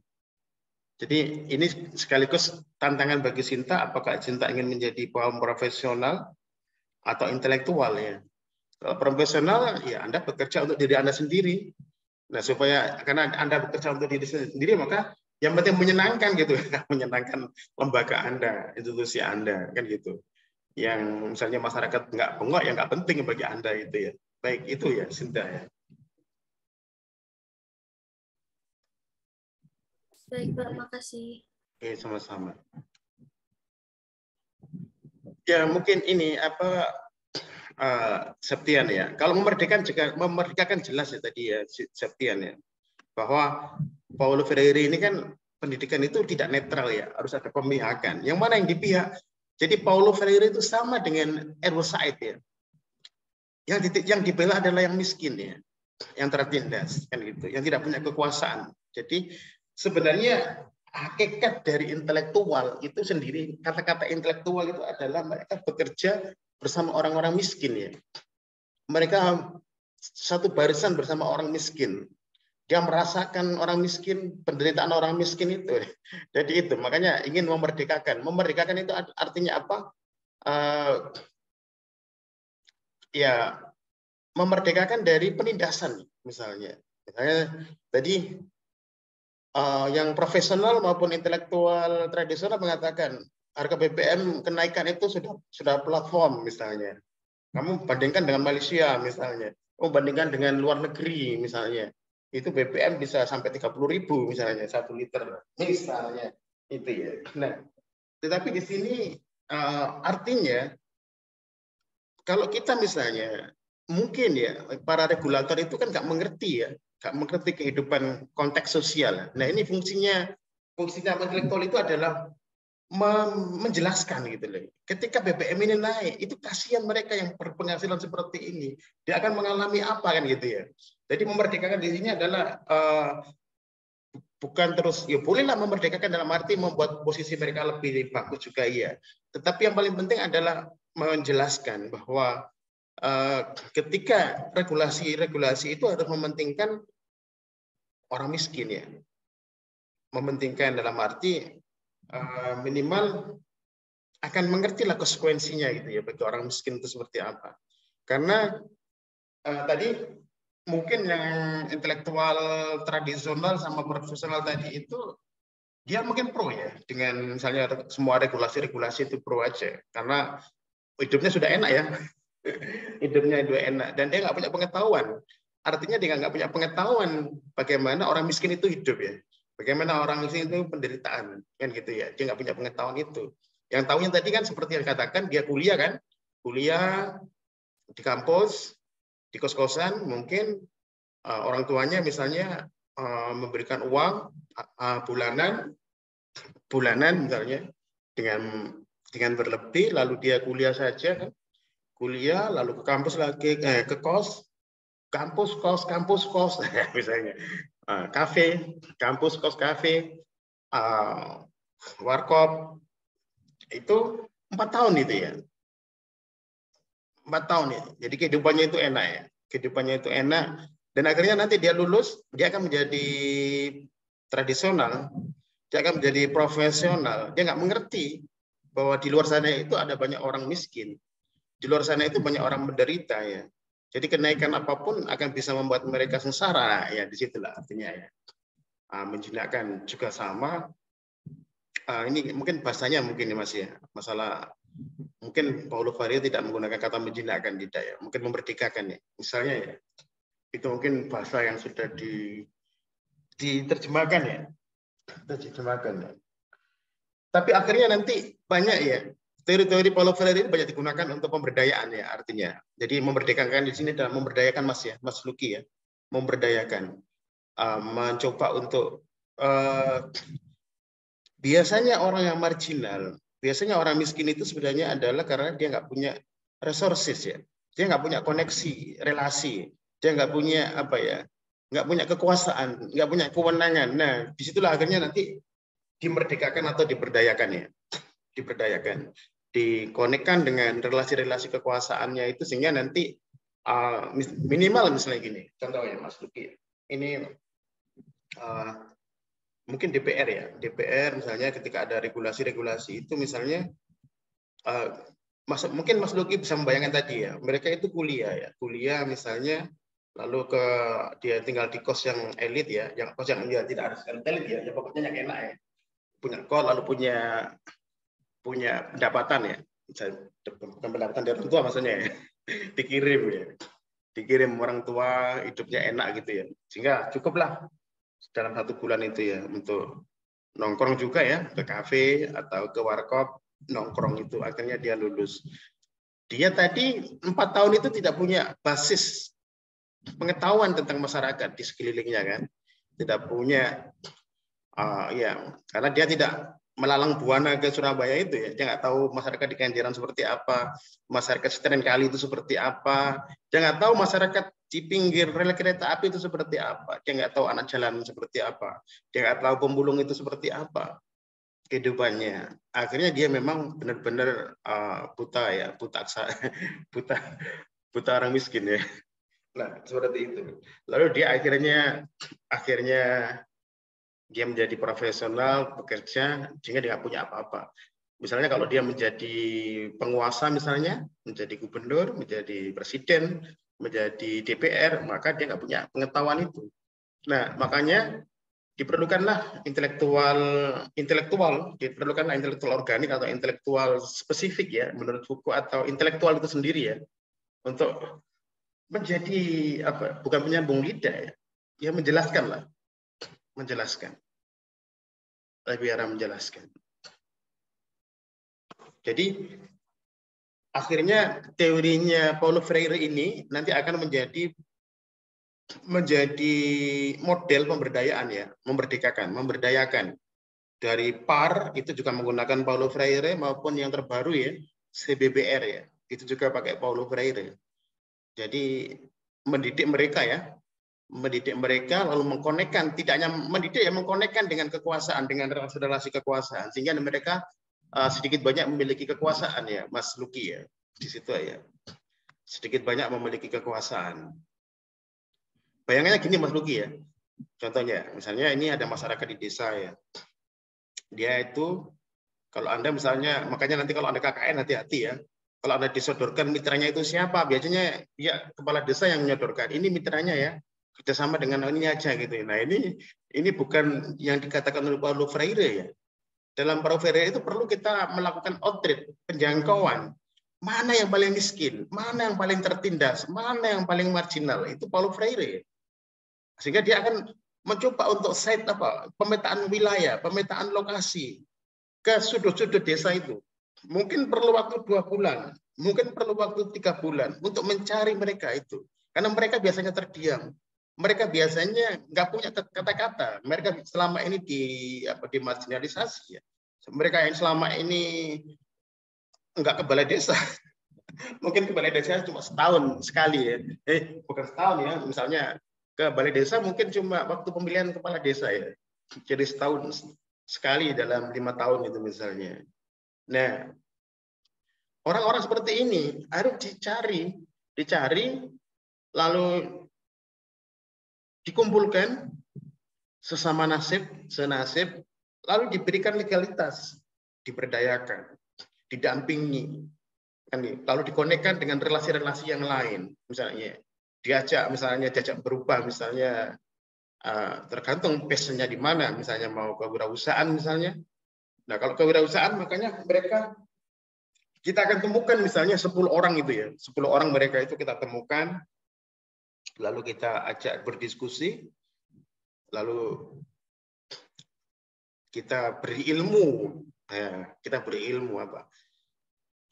Jadi ini sekaligus tantangan bagi Sinta, apakah Sinta ingin menjadi kaum profesional atau intelektual ya. Kalau profesional ya Anda bekerja untuk diri Anda sendiri. Nah, karena Anda bekerja untuk diri sendiri, maka yang penting menyenangkan gitu, menyenangkan lembaga Anda, institusi Anda kan gitu. Yang misalnya masyarakat nggak bengok, ya nggak penting bagi Anda itu ya. Baik itu ya, Sinta ya. Baik Pak, makasih. Oke, sama-sama. Ya mungkin ini Septian ya. Kalau memerdekakan jelas ya tadi ya Septian ya, bahwa Paulo Freire ini kan pendidikan itu tidak netral ya, harus ada pemihakan. Yang mana yang dipihak? Jadi Paulo Freire itu sama dengan Eros Said ya. Yang dibela adalah yang miskin ya, yang tertindas kan gitu, yang tidak punya kekuasaan. Jadi sebenarnya hakikat dari intelektual itu sendiri, kata-kata intelektual itu adalah mereka bekerja bersama orang-orang miskin ya. Mereka satu barisan bersama orang miskin. Dia merasakan orang miskin, penderitaan orang miskin itu. Jadi itu makanya ingin memerdekakan. Memerdekakan itu artinya apa? Ya memerdekakan dari penindasan misalnya. Misalnya tadi yang profesional maupun intelektual tradisional mengatakan harga BBM kenaikan itu sudah platform misalnya. Kamu bandingkan dengan Malaysia misalnya, kamu bandingkan dengan luar negeri misalnya. itu BBM bisa sampai 30.000 misalnya 1 liter misalnya itu ya. Nah, tetapi di sini artinya kalau kita misalnya mungkin ya para regulator itu kan nggak mengerti ya, nggak mengerti kehidupan konteks sosial. Nah ini fungsinya intelektual itu adalah menjelaskan gitu loh. Ketika BBM ini naik, itu kasihan mereka yang berpenghasilan seperti ini. Dia akan mengalami apa kan gitu ya. Jadi memerdekakan di sini adalah bukan terus ya bolehlah memerdekakan dalam arti membuat posisi mereka lebih bagus juga iya. Tetapi yang paling penting adalah menjelaskan bahwa ketika regulasi itu harus mementingkan orang miskin ya. Mementingkan dalam arti minimal akan mengerti lah konsekuensinya gitu ya bagi orang miskin itu seperti apa. Karena tadi mungkin yang intelektual tradisional sama profesional tadi itu dia mungkin pro ya dengan misalnya semua regulasi itu pro aja karena hidupnya sudah enak ya. Hidupnya sudah enak dan dia nggak punya pengetahuan. Artinya dia nggak punya pengetahuan bagaimana orang miskin itu hidup ya. Bagaimana orang miskin itu penderitaan kan gitu ya. Dia nggak punya pengetahuan itu. Yang tahunya tadi kan seperti yang dikatakan dia kuliah kan, kuliah di kampus, di kos-kosan mungkin orang tuanya misalnya memberikan uang bulanan misalnya dengan berlebih lalu dia kuliah saja kan, kuliah lalu ke kampus lagi ke kos, kampus kos misalnya. Kafe, kampus, kos, kafe, warkop, itu 4 tahun itu ya. 4 tahun ya. Jadi kehidupannya itu enak ya. Kehidupannya itu enak. Dan akhirnya nanti dia lulus, dia akan menjadi tradisional, dia akan menjadi profesional. Dia nggak mengerti bahwa di luar sana itu ada banyak orang miskin. Di luar sana itu banyak orang menderita ya. Jadi kenaikan apapun akan bisa membuat mereka sengsara ya, disitulah artinya ya. Menjinakkan juga sama. Ini mungkin bahasanya mungkin ya Mas ya, masalah mungkin Paulo Freire tidak menggunakan kata menjinakkan tidak ya, mungkin memerdekakan ya. Misalnya ya, itu mungkin bahasa yang sudah diterjemahkan ya, terjemahkan ya. Tapi akhirnya nanti banyak ya. Teori-teori Paulo Freire ini banyak digunakan untuk pemberdayaan ya artinya. Jadi memerdekakan di sini adalah memberdayakan Mas ya, Mas Luki ya, memberdayakan, mencoba untuk biasanya orang yang marginal, biasanya orang miskin itu sebenarnya adalah karena dia nggak punya resources ya, dia nggak punya koneksi, relasi, dia nggak punya apa ya, nggak punya kekuasaan, nggak punya kewenangan. Nah, disitulah akhirnya nanti dimerdekakan atau diberdayakan ya, diberdayakan. Dikonekkan dengan relasi-relasi kekuasaannya itu sehingga nanti minimal misalnya gini, contohnya Mas Luki, ini mungkin DPR ya, DPR misalnya ketika ada regulasi-regulasi itu misalnya mungkin Mas Luki bisa membayangkan tadi ya, mereka itu kuliah ya, kuliah misalnya lalu dia tinggal di kos yang elit ya, yang kos yang ya, tidak harus elit ya, ya pokoknya yang enak ya, punya kos lalu punya pendapatan ya, bukan pendapatan dari orang tua maksudnya ya, dikirim orang tua, hidupnya enak gitu ya, sehingga cukuplah dalam 1 bulan itu ya untuk nongkrong juga ya, ke kafe atau ke warkop, nongkrong itu akhirnya dia lulus. Dia tadi 4 tahun itu tidak punya basis pengetahuan tentang masyarakat di sekelilingnya kan, tidak punya ya karena dia tidak melalang buana ke Surabaya itu ya, dia nggak tahu masyarakat di Kenjeran seperti apa, masyarakat Senen Kali itu seperti apa, dia nggak tahu masyarakat di pinggir rel kereta api itu seperti apa, dia nggak tahu anak jalan seperti apa, dia nggak tahu pemulung itu seperti apa kehidupannya. Akhirnya dia memang benar-benar buta ya, buta orang miskin ya. Nah seperti itu. Lalu dia akhirnya dia menjadi profesional, bekerja, sehingga dia nggak punya apa-apa. Misalnya kalau dia menjadi penguasa misalnya, menjadi gubernur, menjadi presiden, menjadi DPR, maka dia nggak punya pengetahuan itu. Nah, makanya diperlukanlah intelektual organik atau intelektual spesifik ya, menurut buku atau intelektual itu sendiri ya, untuk menjadi apa? Bukan penyambung lidah ya. ya menjelaskan lah, menjelaskan, lebih arah menjelaskan. Jadi akhirnya teorinya Paulo Freire ini nanti akan menjadi model pemberdayaan ya, memberdayakan. Dari PAR itu juga menggunakan Paulo Freire maupun yang terbaru ya, CBBR ya, itu juga pakai Paulo Freire. Jadi mendidik mereka ya, mendidik mereka lalu mengkonekkan, tidak hanya mendidik ya, mengkonekkan dengan kekuasaan, dengan relasi-relasi kekuasaan, sehingga mereka sedikit banyak memiliki kekuasaan ya, Mas Luki ya, di situ ya, sedikit banyak memiliki kekuasaan. Bayangannya gini Mas Luki ya, contohnya, misalnya ini ada masyarakat di desa ya, dia itu kalau Anda misalnya, makanya nanti kalau Anda KKN hati-hati ya, kalau Anda disodorkan mitranya itu siapa, biasanya ya kepala desa yang menyodorkan, ini mitranya ya, kerjasama dengan ini aja gitu. Nah ini bukan yang dikatakan oleh Paulo Freire ya. Dalam Paulo Freire itu perlu kita melakukan outreach, penjangkauan. Mana yang paling miskin, mana yang paling tertindas, mana yang paling marginal, itu Paulo Freire. Sehingga dia akan mencoba untuk site pemetaan wilayah, pemetaan lokasi ke sudut-sudut desa itu. Mungkin perlu waktu 2 bulan, mungkin perlu waktu 3 bulan untuk mencari mereka itu. Karena mereka biasanya terdiam. Mereka biasanya nggak punya kata-kata. Mereka selama ini dimarginalisasi. Ya. Mereka yang selama ini nggak ke balai desa. Mungkin ke balai desa cuma setahun sekali ya. Bukan setahun ya. Misalnya ke balai desa mungkin cuma waktu pemilihan kepala desa ya. Jadi setahun sekali dalam 5 tahun itu misalnya. Nah, orang-orang seperti ini harus dicari, lalu dikumpulkan sesama nasib, senasib, lalu diberikan legalitas, diberdayakan, didampingi, lalu dikonekkan dengan relasi-relasi yang lain, misalnya diajak berubah, misalnya tergantung passionnya di mana, misalnya mau kewirausahaan misalnya. Nah kalau kewirausahaan makanya kita akan temukan misalnya 10 orang itu ya, 10 orang mereka itu kita temukan, lalu kita ajak berdiskusi, lalu kita beri ilmu, kita beri ilmu apa?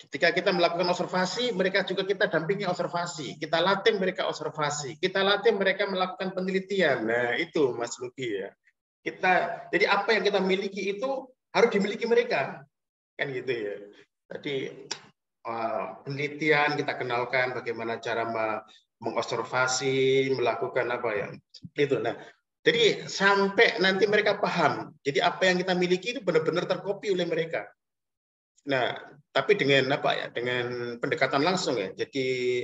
Ketika kita melakukan observasi, mereka juga kita dampingi observasi. Kita latih mereka observasi. Kita latih mereka melakukan penelitian. Nah, itu Mas Luki ya. Jadi apa yang kita miliki itu harus dimiliki mereka. Kan gitu ya. Jadi penelitian kita kenalkan bagaimana cara mengobservasi, melakukan apa ya. Itu. Nah, jadi sampai nanti mereka paham. Jadi apa yang kita miliki itu benar-benar terkopi oleh mereka. Nah, tapi dengan dengan pendekatan langsung ya. Jadi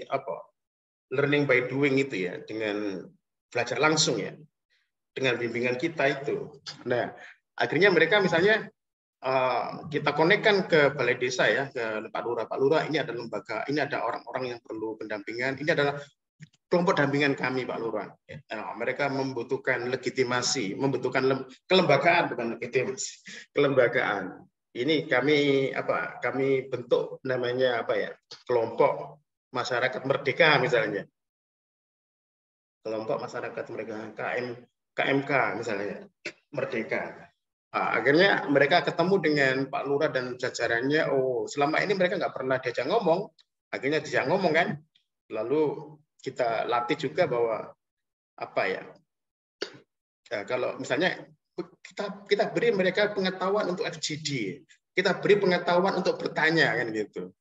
learning by doing itu ya, dengan belajar langsung ya, dengan bimbingan kita itu. Nah, akhirnya mereka misalnya kita konekkan ke balai desa ya, ke Pak Lurah, ini ada lembaga, ini ada orang-orang yang perlu pendampingan, ini adalah kelompok dampingan kami Pak Lurah. Mereka membutuhkan legitimasi, membutuhkan kelembagaan, bukan legitimasi, kelembagaan. Ini kami bentuk namanya kelompok masyarakat merdeka misalnya, kelompok masyarakat merdeka KMK misalnya merdeka. Akhirnya mereka ketemu dengan Pak Lurah dan jajarannya. Selama ini mereka nggak pernah diajak ngomong, akhirnya diajak ngomong kan. Lalu kita latih juga bahwa kalau misalnya kita beri mereka pengetahuan untuk FGD, kita beri pengetahuan untuk bertanya kan gitu.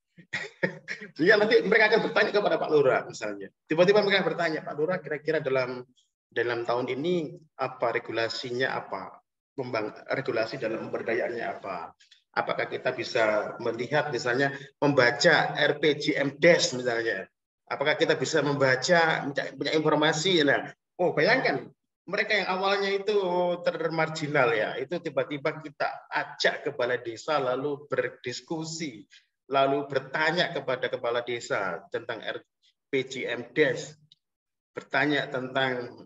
Sehingga nanti mereka akan bertanya kepada Pak Lurah misalnya. Tiba-tiba mereka bertanya, Pak Lurah kira-kira dalam tahun ini apa regulasinya apa? Regulasi dalam pemberdayaannya apa? Apakah kita bisa melihat misalnya membaca RPJMDes misalnya? Apakah kita bisa membaca punya informasi? Nah, bayangkan mereka yang awalnya itu termarginal ya, itu tiba-tiba kita ajak ke balai desa lalu berdiskusi, lalu bertanya kepada kepala desa tentang RPJMDes, bertanya tentang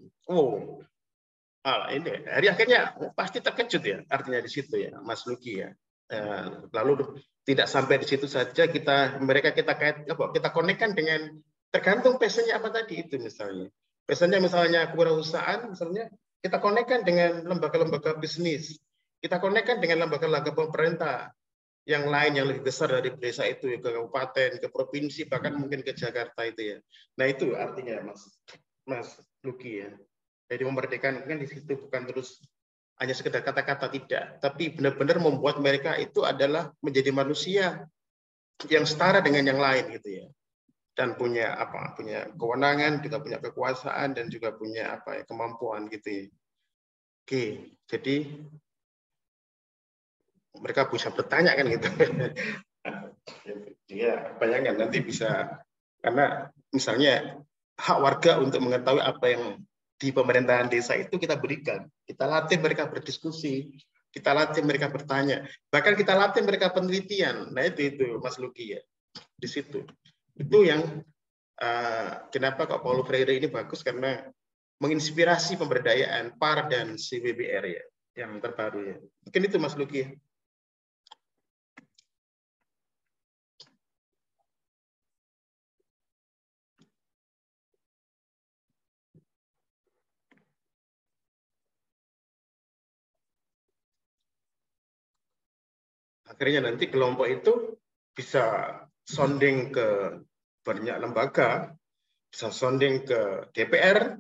ini hari akhirnya pasti terkejut ya, artinya di situ ya Mas Luki ya. Lalu tidak sampai di situ saja, kita konekkan dengan tergantung passionnya apa tadi itu misalnya. Biasanya misalnya kewirausahaan, misalnya kita konekkan dengan lembaga-lembaga bisnis, kita konekkan dengan lembaga-lembaga pemerintah yang lain yang lebih besar dari desa itu, ke kabupaten, ke provinsi, bahkan mungkin ke Jakarta itu ya. Nah itu artinya Mas Luki ya. Jadi memerdekakan kan di situ bukan terus hanya sekedar kata-kata, tidak, tapi benar-benar membuat mereka itu adalah menjadi manusia yang setara dengan yang lain gitu ya. Dan punya kewenangan, juga punya kekuasaan, dan juga punya kemampuan gitu ya. Oke, jadi mereka bisa bertanya kan gitu. Ya, bayangkan nanti bisa, karena misalnya hak warga untuk mengetahui apa yang di pemerintahan desa itu kita berikan. Kita latih mereka berdiskusi, kita latih mereka bertanya, bahkan kita latih mereka penelitian. Nah itu Mas Luki ya, di situ. Itu yang kenapa kok Paulo Freire ini bagus, karena menginspirasi pemberdayaan PAR dan CBBR ya, yang terbaru ya. Mungkin itu Mas Luki. Akhirnya nanti kelompok itu bisa sounding ke banyak lembaga, bisa sounding ke DPR.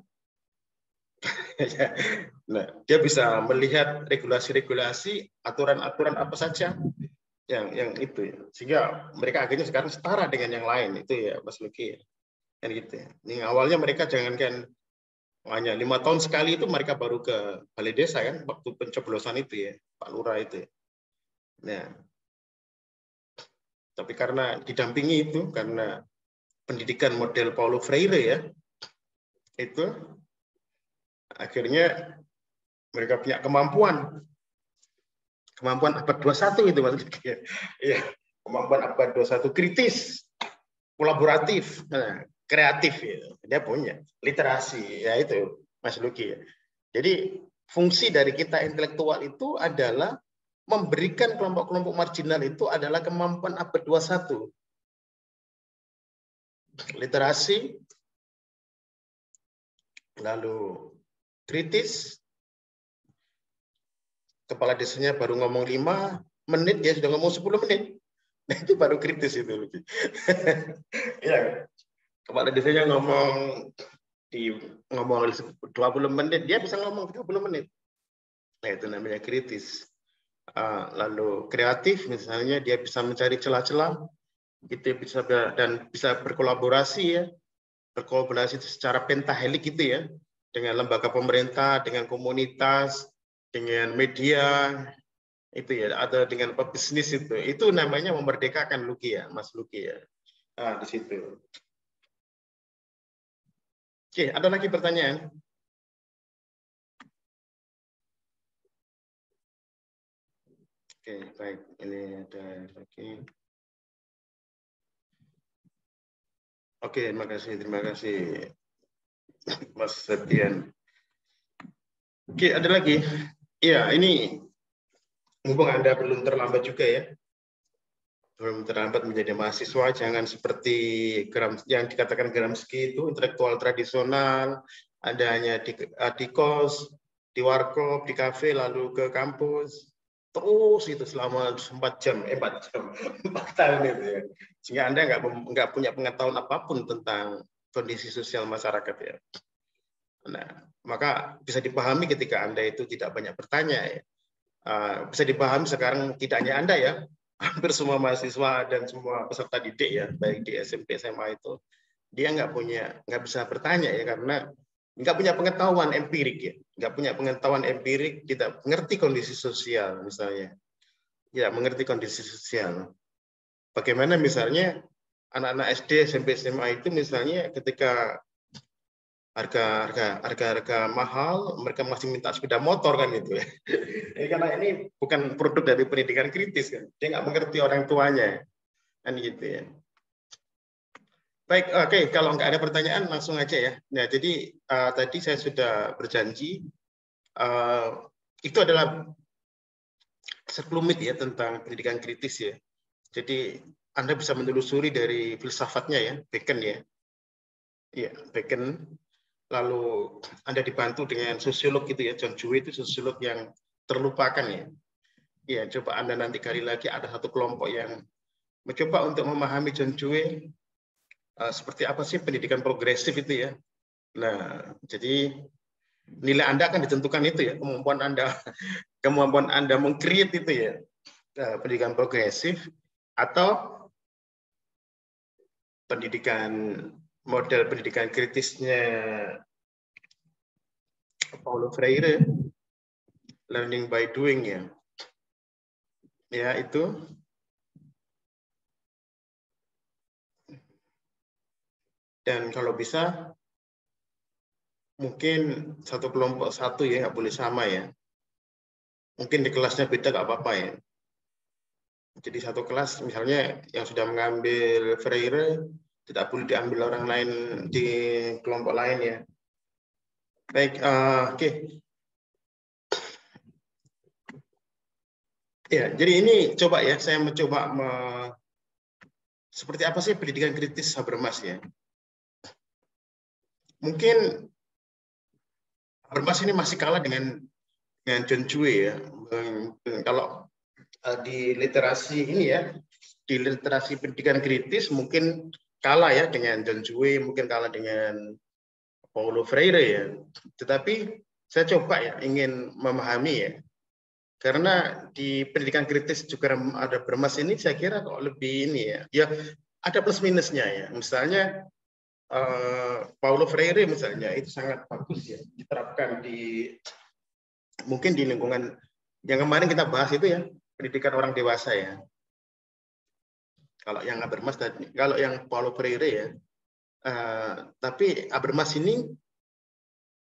Nah, dia bisa melihat regulasi-regulasi, aturan-aturan apa saja yang itu ya. Sehingga mereka akhirnya sekarang setara dengan yang lain itu ya Mas Luki. Kan gitu ya. Ini awalnya mereka jangankan hanya 5 tahun sekali itu mereka baru ke balai desa kan waktu pencoblosan itu ya, Pak Lurah itu. Nah, tapi karena didampingi itu, karena pendidikan model Paulo Freire ya, itu akhirnya mereka punya kemampuan abad 21 itu Mas. Ya, kemampuan abad 21 kritis, kolaboratif, kreatif ya. Dia punya literasi ya itu Mas Luki ya. Jadi fungsi dari kita intelektual itu adalah memberikan kelompok-kelompok marginal itu adalah kemampuan abad 21. Literasi, lalu kritis, kepala desanya baru ngomong 5 menit, dia sudah ngomong 10 menit. Nah, itu baru kritis itu. Ya, kepala desanya ngomong 20 menit, dia bisa ngomong 30 menit. Nah, itu namanya kritis. Lalu kreatif, misalnya dia bisa mencari celah-celah, gitu, dan bisa berkolaborasi ya, berkolaborasi secara pentahelik gitu ya, dengan lembaga pemerintah, dengan komunitas, dengan media, itu ya, atau dengan pebisnis itu namanya memerdekakan Luki ya, Mas Luki ya. Di situ. Oke, ada lagi pertanyaan? Oke, baik. Ini ada lagi. Oke, terima kasih Mas Septian. Oke, ada lagi. Iya, ini mumpung Anda belum terlambat juga ya. Belum terlambat menjadi mahasiswa, jangan seperti yang dikatakan Gramsci itu intelektual tradisional, adanya di kos, di warkop, di kafe, lalu ke kampus, terus itu selama 4 jam, 4 tahun itu ya. Sehingga Anda nggak punya pengetahuan apapun tentang kondisi sosial masyarakat ya. Nah, maka bisa dipahami ketika Anda itu tidak banyak bertanya ya. Bisa dipahami sekarang tidak hanya Anda ya, hampir semua mahasiswa dan semua peserta didik ya, baik di SMP SMA itu, dia nggak bisa bertanya ya, karena nggak punya pengetahuan empirik ya, nggak punya pengetahuan empirik, tidak mengerti kondisi sosial misalnya, ya mengerti kondisi sosial. Bagaimana misalnya anak-anak SD, SMP, SMA itu misalnya ketika harga mahal, mereka masih minta sepeda motor kan gitu ya. Karena ini bukan produk dari pendidikan kritis kan, dia nggak mengerti orang tuanya kan gitu ya. Baik, oke, kalau nggak ada pertanyaan langsung aja ya. Nah, jadi tadi saya sudah berjanji itu adalah sekelumit ya tentang pendidikan kritis ya. Jadi Anda bisa menelusuri dari filsafatnya ya, Bacon ya. Iya, Bacon. lalu Anda dibantu dengan sosiolog gitu ya, John Dewey itu sosiolog yang terlupakan ya. Ya, coba Anda nanti kali lagi ada satu kelompok yang mencoba untuk memahami John Dewey, seperti apa sih pendidikan progresif itu ya. Nah, jadi nilai Anda akan ditentukan itu ya, kemampuan Anda meng-create itu ya, pendidikan progresif atau model pendidikan kritisnya Paulo Freire, learning by doing ya. Ya, itu. Dan kalau bisa mungkin satu kelompok satu ya, nggak boleh sama ya. Mungkin di kelasnya beda nggak apa-apa ya. Jadi satu kelas misalnya yang sudah mengambil Freire tidak boleh diambil orang lain di kelompok lain ya. Baik, oke. Ya, jadi ini coba ya, saya mencoba seperti apa sih pendidikan kritis Habermas ya. Mungkin Habermas ini masih kalah dengan John Dewey ya. Kalau di literasi ini ya, di literasi pendidikan kritis mungkin kalah ya dengan John Dewey, mungkin kalah dengan Paulo Freire ya. Tetapi saya coba ya ingin memahami ya. Karena di pendidikan kritis juga ada Habermas ini saya kira kok lebih ini ya. Ya ada plus minusnya ya. Misalnya Paulo Freire misalnya itu sangat bagus ya diterapkan mungkin di lingkungan yang kemarin kita bahas itu ya, pendidikan orang dewasa ya. Kalau yang Habermas tadi, kalau yang Paulo Freire ya. Tapi Habermas ini,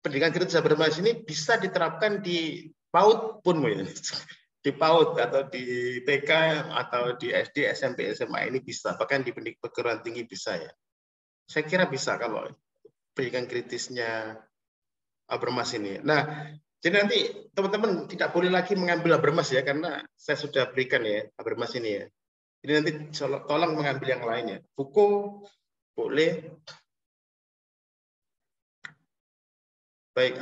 pendidikan kritis Habermas ini bisa diterapkan di PAUD pun, di PAUD atau di TK atau di SD, SMP, SMA ini bisa, bahkan di pendidikan perguruan tinggi bisa ya. Saya kira bisa kalau pendidikan kritisnya Habermas ini. Nah, jadi nanti teman-teman tidak boleh lagi mengambil Habermas ya, karena saya sudah berikan ya Habermas ini ya. Jadi nanti tolong mengambil yang lainnya. Foucault boleh. Baik,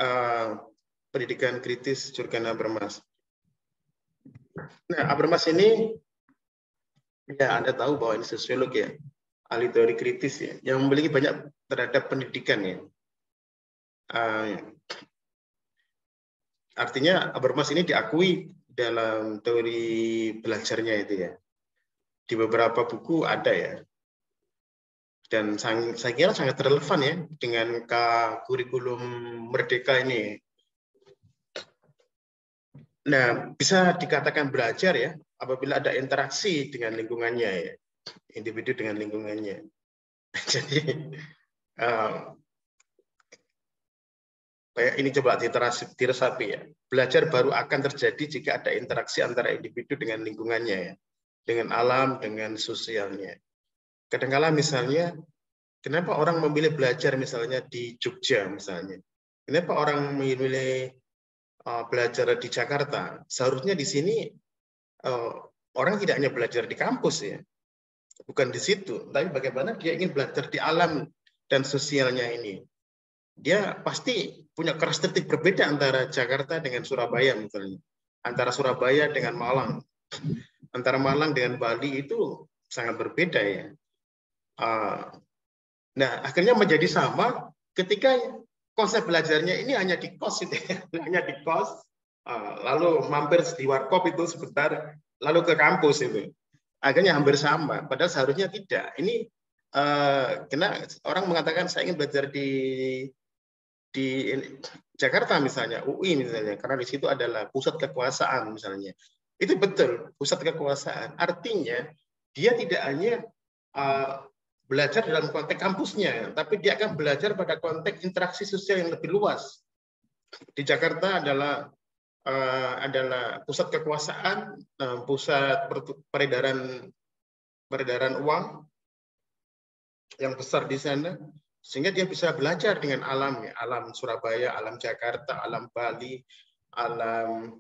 pendidikan kritis Jurgen Habermas. Nah, Habermas ini, ya Anda tahu bahwa ini sosiolog ya, ahli teori kritis ya, yang memiliki banyak terhadap pendidikan ya. Artinya Habermas ini diakui dalam teori belajarnya itu ya. Di beberapa buku ada ya. Dan saya kira sangat relevan ya dengan kurikulum Merdeka ini. Nah, bisa dikatakan belajar ya apabila ada interaksi dengan lingkungannya ya, individu dengan lingkungannya. Jadi ini coba diresapi ya. Belajar baru akan terjadi jika ada interaksi antara individu dengan lingkungannya ya, dengan alam, dengan sosialnya. Kadang-kala misalnya, kenapa orang memilih belajar misalnya di Jogja misalnya? Kenapa orang memilih belajar di Jakarta? Seharusnya di sini orang tidak hanya belajar di kampus ya, bukan di situ, tapi bagaimana dia ingin belajar di alam dan sosialnya ini. Dia pasti punya karakteristik berbeda antara Jakarta dengan Surabaya misalnya, antara Surabaya dengan Malang, antara Malang dengan Bali itu sangat berbeda ya. Nah, akhirnya menjadi sama ketika konsep belajarnya ini hanya di kos itu ya. Hanya di kos, lalu mampir di warkop itu sebentar, lalu ke kampus itu. Akhirnya hampir sama, padahal seharusnya tidak. Ini karena orang mengatakan saya ingin belajar di Jakarta misalnya, UI misalnya, karena di situ adalah pusat kekuasaan misalnya. Itu betul, pusat kekuasaan. Artinya dia tidak hanya belajar dalam konteks kampusnya, tapi dia akan belajar pada konteks interaksi sosial yang lebih luas. Di Jakarta adalah pusat kekuasaan, pusat peredaran uang yang besar di sana, sehingga dia bisa belajar dengan alamnya, alam Surabaya, alam Jakarta, alam Bali, alam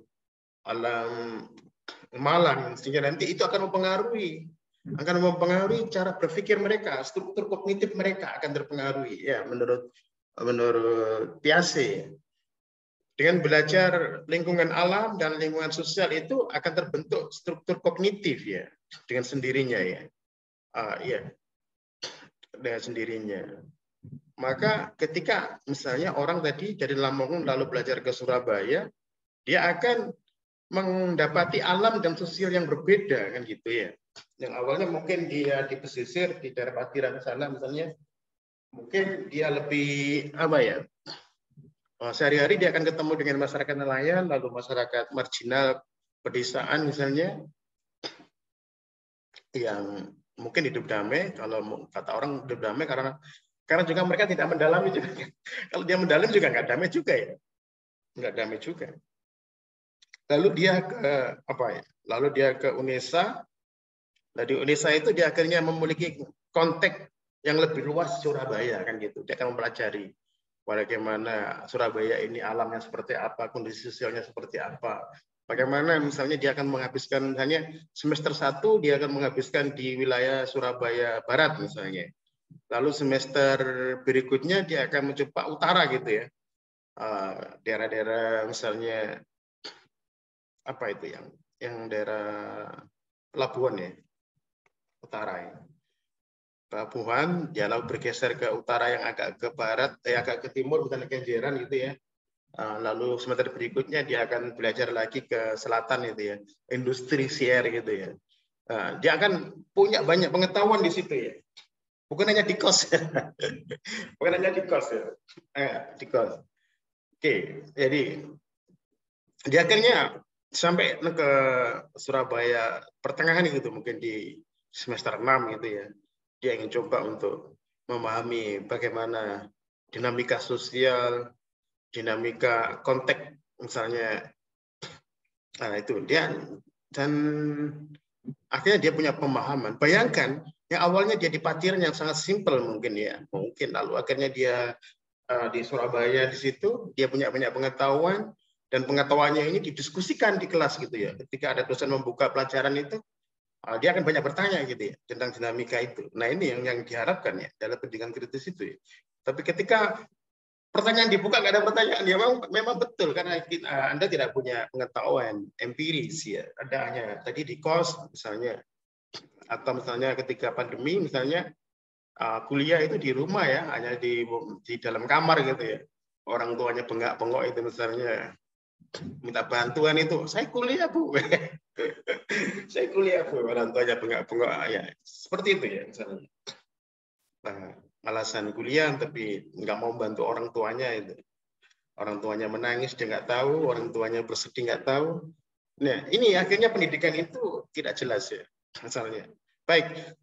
Malang, sehingga nanti itu akan mempengaruhi cara berpikir mereka, struktur kognitif mereka akan terpengaruhi ya menurut menurut Piaget, dengan belajar lingkungan alam dan lingkungan sosial itu akan terbentuk struktur kognitif ya dengan sendirinya ya. Ya, dengan sendirinya. Maka ketika misalnya orang tadi dari Lamongan lalu belajar ke Surabaya, dia akan mendapati alam dan sosial yang berbeda kan gitu ya. Yang awalnya mungkin dia di pesisir di daerah Patiran sana misalnya, mungkin dia lebih apa ya? Sehari-hari dia akan ketemu dengan masyarakat nelayan, lalu masyarakat marginal pedesaan misalnya, yang mungkin hidup damai. Kalau kata orang hidup damai karena juga mereka tidak mendalami juga. Kalau dia mendalam juga nggak damai juga ya, nggak damai juga. Lalu dia ke apa ya? Lalu dia ke UNESA. Nah, di UNESA itu dia akhirnya memiliki konteks yang lebih luas Surabaya kan gitu. Dia akan mempelajari bagaimana Surabaya ini alamnya seperti apa, kondisi sosialnya seperti apa. Bagaimana misalnya dia akan menghabiskan misalnya semester 1 dia akan menghabiskan di wilayah Surabaya Barat misalnya. Lalu semester berikutnya dia akan mencoba utara gitu ya. Daerah-daerah misalnya apa itu yang daerah Pelabuhan ya, utara ya. Pelabuhan, dia lalu bergeser ke utara yang agak ke barat, agak ke timur, misalnya Kenjeran gitu ya. Lalu semester berikutnya dia akan belajar lagi ke selatan itu ya, industri siar gitu ya. Dia akan punya banyak pengetahuan di situ ya. Bukan hanya di kos ya. Bukan hanya di kos ya. Di kos. Oke, jadi dia akhirnya sampai ke Surabaya pertengahan gitu, mungkin di semester 6 gitu ya. Dia ingin coba untuk memahami bagaimana dinamika sosial, dinamika konteks misalnya. Nah, itu dia, dan akhirnya dia punya pemahaman. Bayangkan yang awalnya dia di Patiran yang sangat simpel mungkin ya, mungkin lalu akhirnya dia di Surabaya di situ dia punya banyak pengetahuan, dan pengetahuannya ini didiskusikan di kelas gitu ya. Ketika ada dosen membuka pelajaran itu, dia akan banyak bertanya gitu ya tentang dinamika itu. Nah, ini yang diharapkan ya dalam pendidikan kritis itu ya. Tapi ketika pertanyaan dibuka nggak ada pertanyaan, ya memang betul karena Anda tidak punya pengetahuan empiris ya. Ada hanya tadi di kos misalnya, atau misalnya ketika pandemi misalnya kuliah itu di rumah ya, hanya di dalam kamar gitu ya. Orang tuanya bengak-bengok itu misalnya minta bantuan itu, saya kuliah Bu. Saya kuliah Bu, orang tuanya bengak-bengok ya. Seperti itu ya misalnya. Alasan kuliah tapi nggak mau bantu orang tuanya itu. Orang tuanya menangis dia nggak tahu, orang tuanya bersedih nggak tahu. Nah, ini akhirnya pendidikan itu tidak jelas ya asalnya. Baik.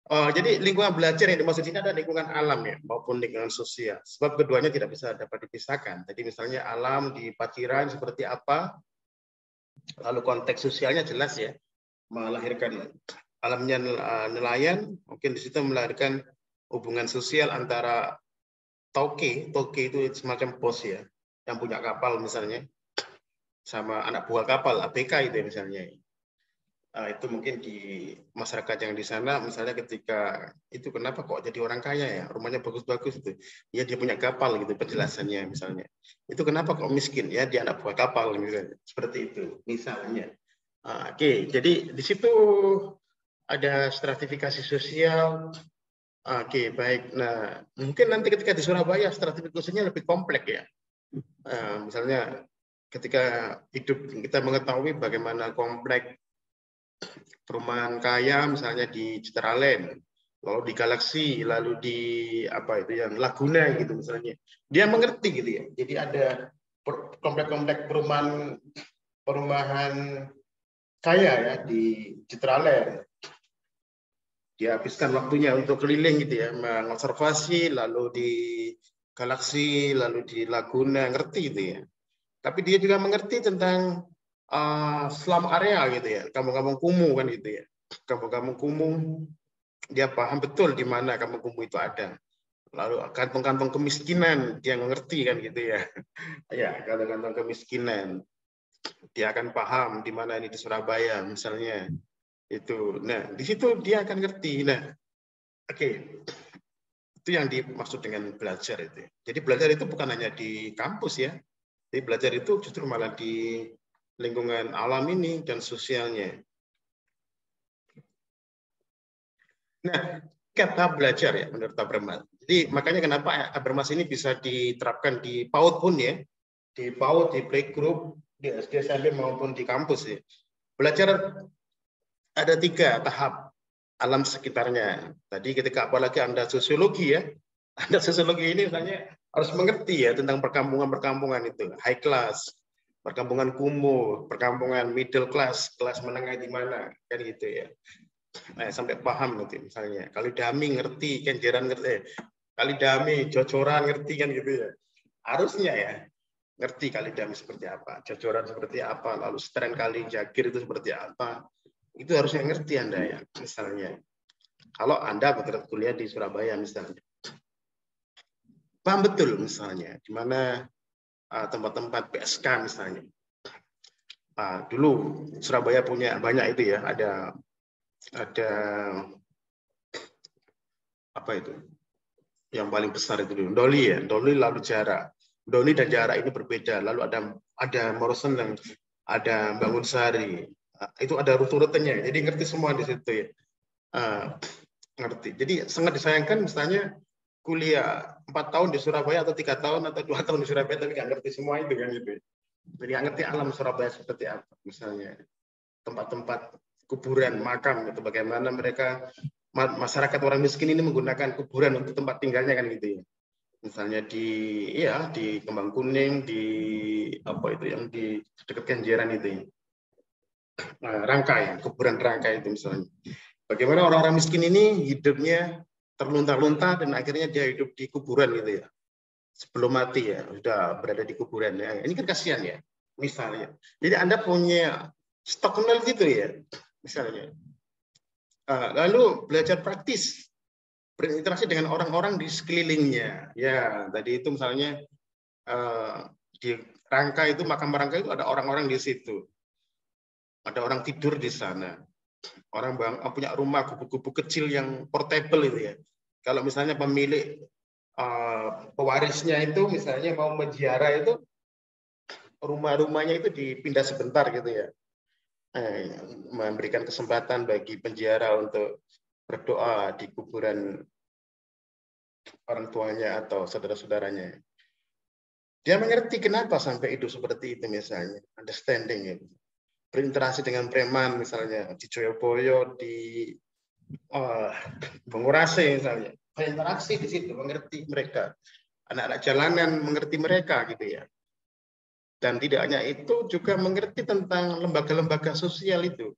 Jadi lingkungan belajar yang dimaksud ini adalah lingkungan alam ya maupun lingkungan sosial. Sebab keduanya tidak bisa dapat dipisahkan. Jadi misalnya alam di Patiran seperti apa, lalu konteks sosialnya jelas ya, melahirkan alamnya nelayan, mungkin di situ melahirkan hubungan sosial antara toke itu semacam bos ya, yang punya kapal misalnya, sama anak buah kapal ABK itu ya, misalnya. Itu mungkin di masyarakat yang di sana misalnya ketika itu kenapa kok jadi orang kaya ya, rumahnya bagus-bagus itu ya, dia punya kapal gitu penjelasannya misalnya. Itu kenapa kok miskin ya, dia anak buah kapal misalnya, seperti itu misalnya. Oke, jadi di situ ada stratifikasi sosial. Oke, baik. Nah, mungkin nanti ketika di Surabaya stratifikasinya lebih kompleks ya. Misalnya ketika hidup kita mengetahui bagaimana kompleks perumahan kaya misalnya di Citraland, lalu di Galaksi, lalu di apa itu yang Laguna gitu misalnya. Dia mengerti gitu ya. Jadi ada komplek-komplek perumahan kaya ya di Citraland. Dia habiskan waktunya untuk keliling gitu ya, mengobservasi, lalu di Galaksi, lalu di Laguna, ngerti gitu ya. Tapi dia juga mengerti tentang slum area gitu ya, kampung-kampung kumuh kan gitu ya. Kampung-kampung kumuh, dia paham betul di mana kampung kumuh itu ada. Lalu kantong-kantong kemiskinan, dia mengerti kan gitu ya. Ya, kantong-kantong kemiskinan. Dia akan paham di mana ini di Surabaya misalnya. Itu. Nah, di situ dia akan ngerti. Nah, oke. Itu yang dimaksud dengan belajar itu. Jadi belajar itu bukan hanya di kampus ya. Jadi belajar itu justru malah di lingkungan alam ini dan sosialnya. Nah, kata belajar ya menurut Habermas. Jadi makanya kenapa Habermas ini bisa diterapkan di PAUD pun ya. Di PAUD, di playgroup, di SD, SMP maupun di kampus ya. Belajar ada 3 tahap alam sekitarnya. Tadi ketika apalagi Anda sosiologi ya. Anda sosiologi ini misalnya harus mengerti ya tentang perkampungan-perkampungan itu. High class, perkampungan kumuh, perkampungan middle class, kelas menengah di mana, kan gitu ya. Nah, sampai paham nanti misalnya. Kalidami ngerti, Kenjeran ngerti, Kalidami, Jocoran ngerti kan gitu ya. Harusnya ya ngerti Kalidami seperti apa, Jocoran seperti apa, lalu Stren Kali Jagir itu seperti apa. Itu harusnya ngerti Anda ya, misalnya. Kalau Anda bekerja kuliah di Surabaya misalnya. Paham betul misalnya, di mana tempat-tempat PSK misalnya. Dulu Surabaya punya banyak itu ya, ada apa itu yang paling besar itu dulu Doli ya, Doli lalu Jarak. Doli dan Jarak ini berbeda, lalu ada Morrison yang ada Bangun Sari, itu ada rute-rutenya, jadi ngerti semua di situ ya. Ngerti. Jadi sangat disayangkan misalnya kuliah 4 tahun di Surabaya atau 3 tahun atau 2 tahun di Surabaya tapi nggak ngerti semua itu kan gitu. Jadi nggak ngerti alam Surabaya seperti apa, misalnya tempat-tempat kuburan, makam, itu bagaimana mereka masyarakat orang miskin ini menggunakan kuburan untuk tempat tinggalnya kan gitu ya. Misalnya di Kembang Kuning, di apa itu yang di dekat Kenjeran itu ya. Rangkai, kuburan Rangkai itu misalnya. Bagaimana orang-orang miskin ini hidupnya terlunta-lunta dan akhirnya dia hidup di kuburan gitu ya. Sebelum mati ya, sudah berada di kuburan ya. Ini kan kasihan ya, misalnya. Jadi Anda punya stok knowledge gitu ya, misalnya. Lalu belajar praktis, berinteraksi dengan orang-orang di sekelilingnya. Ya, tadi itu misalnya di Rangka itu, makam Rangka itu ada orang-orang di situ. Ada orang tidur di sana. Orang punya rumah kubu-kubu kecil yang portable itu ya. Kalau misalnya pemilik pewarisnya itu misalnya mau menziarah itu, rumah-rumahnya itu dipindah sebentar gitu ya. Memberikan kesempatan bagi penziarah untuk berdoa di kuburan orang tuanya atau saudara-saudaranya. Dia mengerti kenapa sampai hidup seperti itu misalnya, understanding ya. Berinteraksi dengan preman misalnya di Joyoboyo, di Bangurase misalnya, berinteraksi di situ, mengerti mereka. Anak-anak jalanan mengerti mereka gitu ya. Dan tidak hanya itu, juga mengerti tentang lembaga-lembaga sosial itu.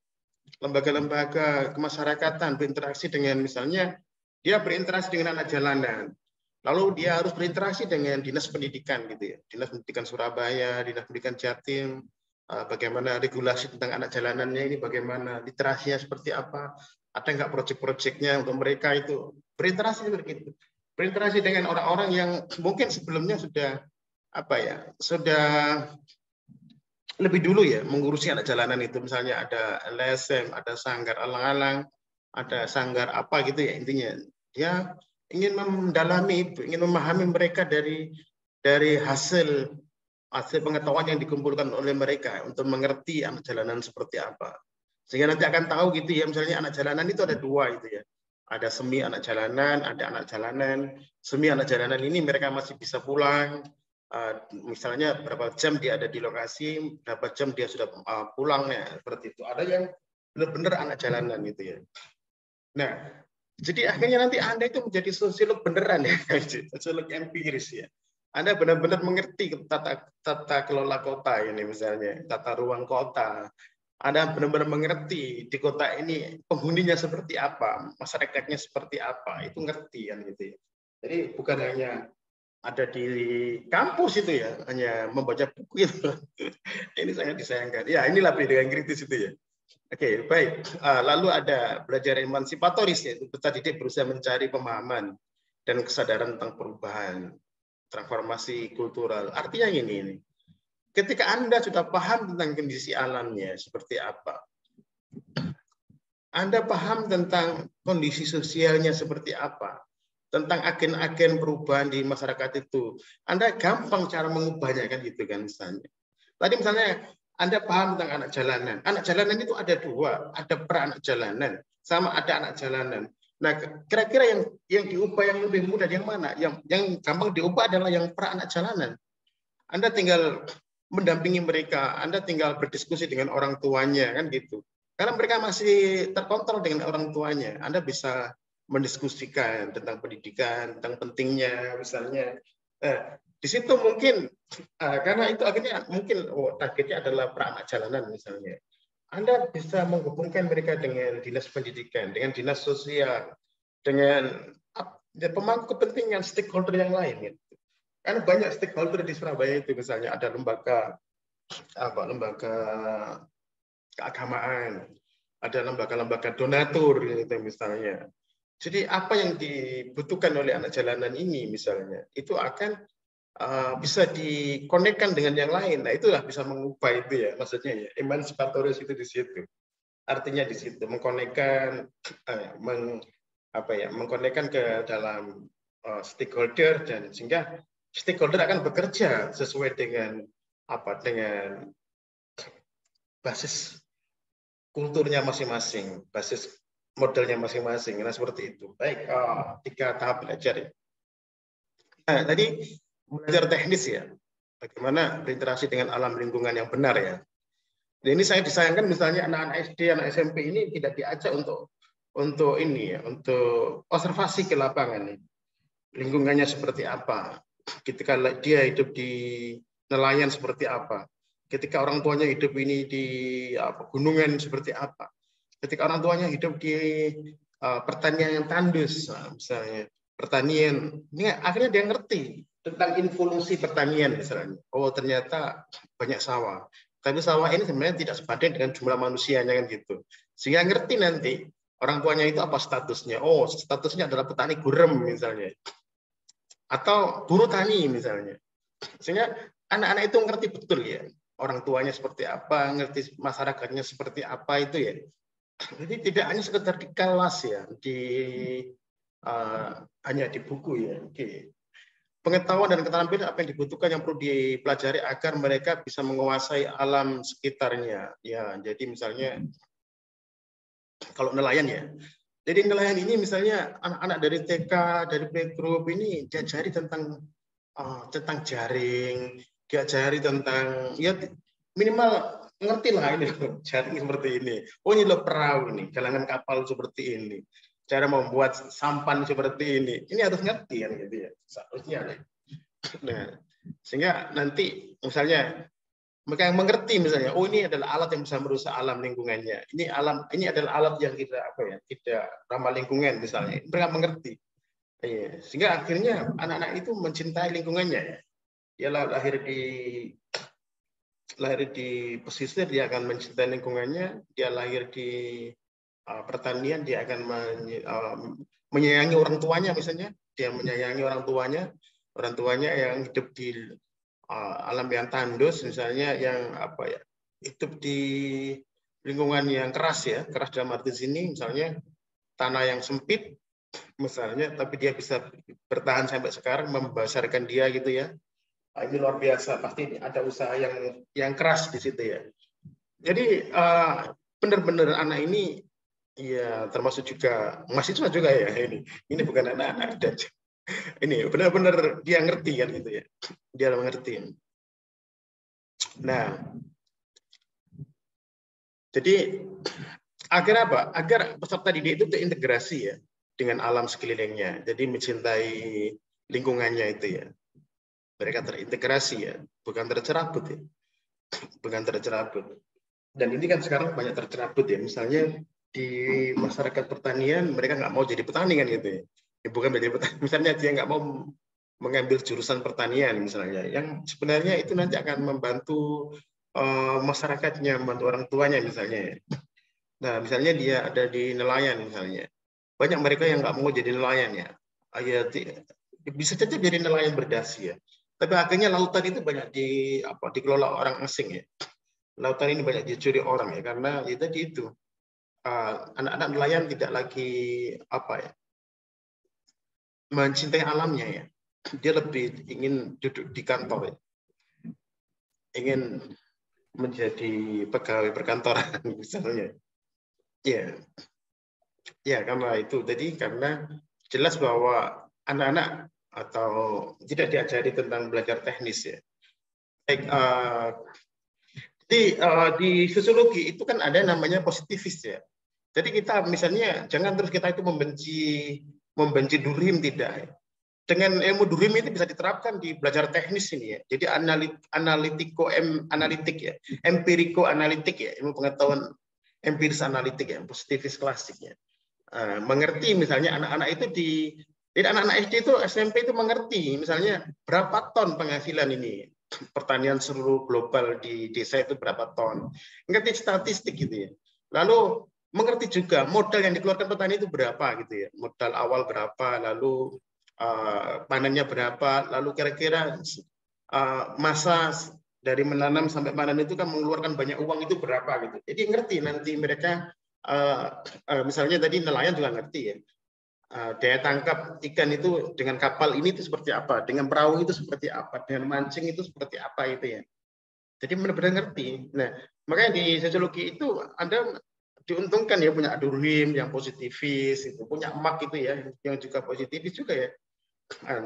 Lembaga-lembaga kemasyarakatan, berinteraksi dengan misalnya, dia berinteraksi dengan anak jalanan. Lalu dia harus berinteraksi dengan dinas pendidikan gitu ya. Dinas pendidikan Surabaya, dinas pendidikan Jatim, bagaimana regulasi tentang anak jalanannya ini, bagaimana literasinya seperti apa, ada nggak proyek-proyeknya untuk mereka itu. Berinteraksi seperti itu. Berinteraksi dengan orang-orang yang mungkin sebelumnya sudah lebih dulu ya mengurusi anak jalanan itu, misalnya ada LSM, ada sanggar alang-alang, ada sanggar apa gitu ya, intinya dia ingin mendalami, ingin memahami mereka dari hasil pengetahuan yang dikumpulkan oleh mereka untuk mengerti anak jalanan seperti apa, sehingga nanti akan tahu gitu ya, misalnya anak jalanan itu ada 2 itu ya. Ada semi anak jalanan, ada anak jalanan. Semi anak jalanan ini mereka masih bisa pulang. Misalnya berapa jam dia ada di lokasi, berapa jam dia sudah pulang ya, seperti itu. Ada yang benar-benar anak jalanan gitu ya. Nah, jadi akhirnya nanti Anda itu menjadi sosiolog beneran ya, sosiolog empiris ya. Anda benar-benar mengerti tata kelola kota ini misalnya, tata ruang kota. Anda benar-benar mengerti di kota ini penghuninya seperti apa, masyarakatnya seperti apa, itu ngerti kan gitu ya. Jadi bukan hanya ada di kampus itu ya, hanya membaca buku itu. Ini sangat disayangkan. Ya, inilah pendidikan kritis itu ya. Oke, baik. Lalu ada belajar emansipatoris, yaitu peserta didik berusaha mencari pemahaman dan kesadaran tentang perubahan, transformasi kultural. Artinya ini. Ketika Anda sudah paham tentang kondisi alamnya seperti apa, Anda paham tentang kondisi sosialnya seperti apa, tentang agen-agen perubahan di masyarakat itu. Anda gampang cara mengubahnya kan gitu kan misalnya. Tadi misalnya Anda paham tentang anak jalanan. Anak jalanan itu ada dua, ada pra anak jalanan sama ada anak jalanan. Nah, kira-kira yang diubah yang lebih mudah yang mana? Yang gampang diubah adalah yang pra anak jalanan. Anda tinggal mendampingi mereka, Anda tinggal berdiskusi dengan orang tuanya kan gitu. Karena mereka masih terkontrol dengan orang tuanya. Anda bisa mendiskusikan tentang pendidikan, tentang pentingnya misalnya. Di situ mungkin karena itu akhirnya mungkin targetnya adalah pra anak jalanan misalnya. Anda bisa menghubungkan mereka dengan dinas pendidikan, dengan dinas sosial, dengan pemangku kepentingan stakeholder yang lain. Gitu. Kan banyak stakeholder di Surabaya itu misalnya ada lembaga keagamaan, ada lembaga-lembaga donatur gitu misalnya. Jadi apa yang dibutuhkan oleh anak jalanan ini misalnya itu akan bisa dikonekkan dengan yang lain. Nah itulah bisa mengubah itu ya maksudnya ya emansipatoris itu di situ. Artinya di situ mengkonekkan mengkonekkan ke dalam stakeholder dan sehingga stakeholder akan bekerja sesuai dengan dengan basis kulturnya masing-masing, basis modelnya masing-masing. Nah seperti itu. Baik, 3 tahap belajar ya. Nah, tadi belajar teknis ya, bagaimana berinteraksi dengan alam lingkungan yang benar ya. Dan ini saya disayangkan misalnya anak-anak SD, anak SMP ini tidak diajak untuk ini ya, untuk observasi ke lapangan nih. Lingkungannya seperti apa, ketika dia hidup di nelayan seperti apa, ketika orang tuanya hidup ini di gunungan seperti apa, ketika orang tuanya hidup di pertanian yang tandus, misalnya pertanian, ini akhirnya dia ngerti tentang involusi pertanian misalnya. Oh ternyata banyak sawah, tapi sawah ini sebenarnya tidak sebanding dengan jumlah manusianya kan gitu. Sehingga ngerti nanti orang tuanya itu apa statusnya. Oh statusnya adalah petani gurem misalnya, atau buruh tani misalnya. Sehingga anak-anak itu ngerti betul ya orang tuanya seperti apa, ngerti masyarakatnya seperti apa itu ya. Jadi tidak hanya sekedar di kelas ya, hanya di buku ya. Oke. Pengetahuan dan keterampilan apa yang dibutuhkan yang perlu dipelajari agar mereka bisa menguasai alam sekitarnya. Ya, jadi misalnya kalau nelayan ya. Jadi nelayan ini misalnya anak-anak dari TK, dari playgroup ini diajari tentang jaring, diajari tentang ya minimal ngerti lah ini jaring seperti ini. Oh ini loh perahu ini, galangan kapal seperti ini. Cara membuat sampan seperti ini. Ini harus ngerti kan gitu ya. Seharusnya. Nah, sehingga nanti misalnya mereka yang mengerti misalnya, oh ini adalah alat yang bisa merusak alam lingkungannya. Ini adalah alat yang tidak ramah lingkungan misalnya. Mereka mengerti. Iya. Sehingga akhirnya anak-anak itu mencintai lingkungannya ya. Dia lahir di pesisir, dia akan mencintai lingkungannya. Dia lahir di pertanian, dia akan menyayangi orang tuanya misalnya. Dia menyayangi orang tuanya yang hidup di alam yang tandus misalnya, yang hidup di lingkungan yang keras ya, keras dalam arti sini misalnya tanah yang sempit misalnya, tapi dia bisa bertahan sampai sekarang, membesarkan dia gitu ya. Ini luar biasa, pasti ada usaha yang keras di situ ya. Jadi benar-benar anak ini ya termasuk juga mahasiswa juga ya ini. Ini bukan anak-anak dan ini benar-benar dia ngerti kan gitu ya. Dia mengerti. Nah, jadi agar apa? Agar peserta didik itu terintegrasi ya dengan alam sekelilingnya. Jadi mencintai lingkungannya itu ya. Mereka terintegrasi ya, bukan tercerabut ya. Bukan tercerabut. Dan ini kan sekarang banyak tercerabut ya. Misalnya di masyarakat pertanian mereka nggak mau jadi petani kan gitu ya. Bukan menjadi petani. Misalnya dia nggak mau mengambil jurusan pertanian misalnya. Yang sebenarnya itu nanti akan membantu masyarakatnya, membantu orang tuanya misalnya. Nah, misalnya dia ada di nelayan misalnya. Banyak mereka yang nggak mau jadi nelayan ya. Bisa saja jadi nelayan berdasi ya. Tapi akhirnya lautan itu banyak dikelola orang asing ya. Lautan ini banyak dicuri orang ya, karena ya tadi itu anak-anak nelayan tidak lagi mencintai alamnya ya. Dia lebih ingin duduk di kantor ya. Ingin menjadi pegawai perkantoran misalnya. Ya, ya karena itu. Jadi karena jelas bahwa anak-anak atau tidak diajari tentang belajar teknis ya. Baik, di sosiologi itu kan ada namanya positivis ya. Jadi kita misalnya jangan terus kita itu membenci Durkheim tidak ya. Dengan ilmu Durkheim itu bisa diterapkan di belajar teknis ini ya. Jadi analitik ya, empiriko analitik ya, ilmu pengetahuan empiris analitik ya, positivis klasik ya. Mengerti misalnya anak-anak itu jadi anak-anak SD itu SMP itu mengerti misalnya berapa ton penghasilan ini pertanian seluruh global di desa itu berapa ton, ngerti statistik gitu ya. Lalu mengerti juga modal yang dikeluarkan petani itu berapa gitu ya, modal awal berapa, lalu panennya berapa, lalu kira-kira masa dari menanam sampai panen itu kan mengeluarkan banyak uang itu berapa gitu. Jadi ngerti nanti mereka misalnya tadi nelayan juga ngerti ya. Daya tangkap ikan itu dengan kapal ini itu seperti apa, dengan perahu itu seperti apa, dengan mancing itu seperti apa itu ya. Jadi benar-benar ngerti. Nah, makanya di sosiologi itu Anda diuntungkan ya punya Durkheim yang positivis, itu punya Marx itu ya yang juga positivis juga ya.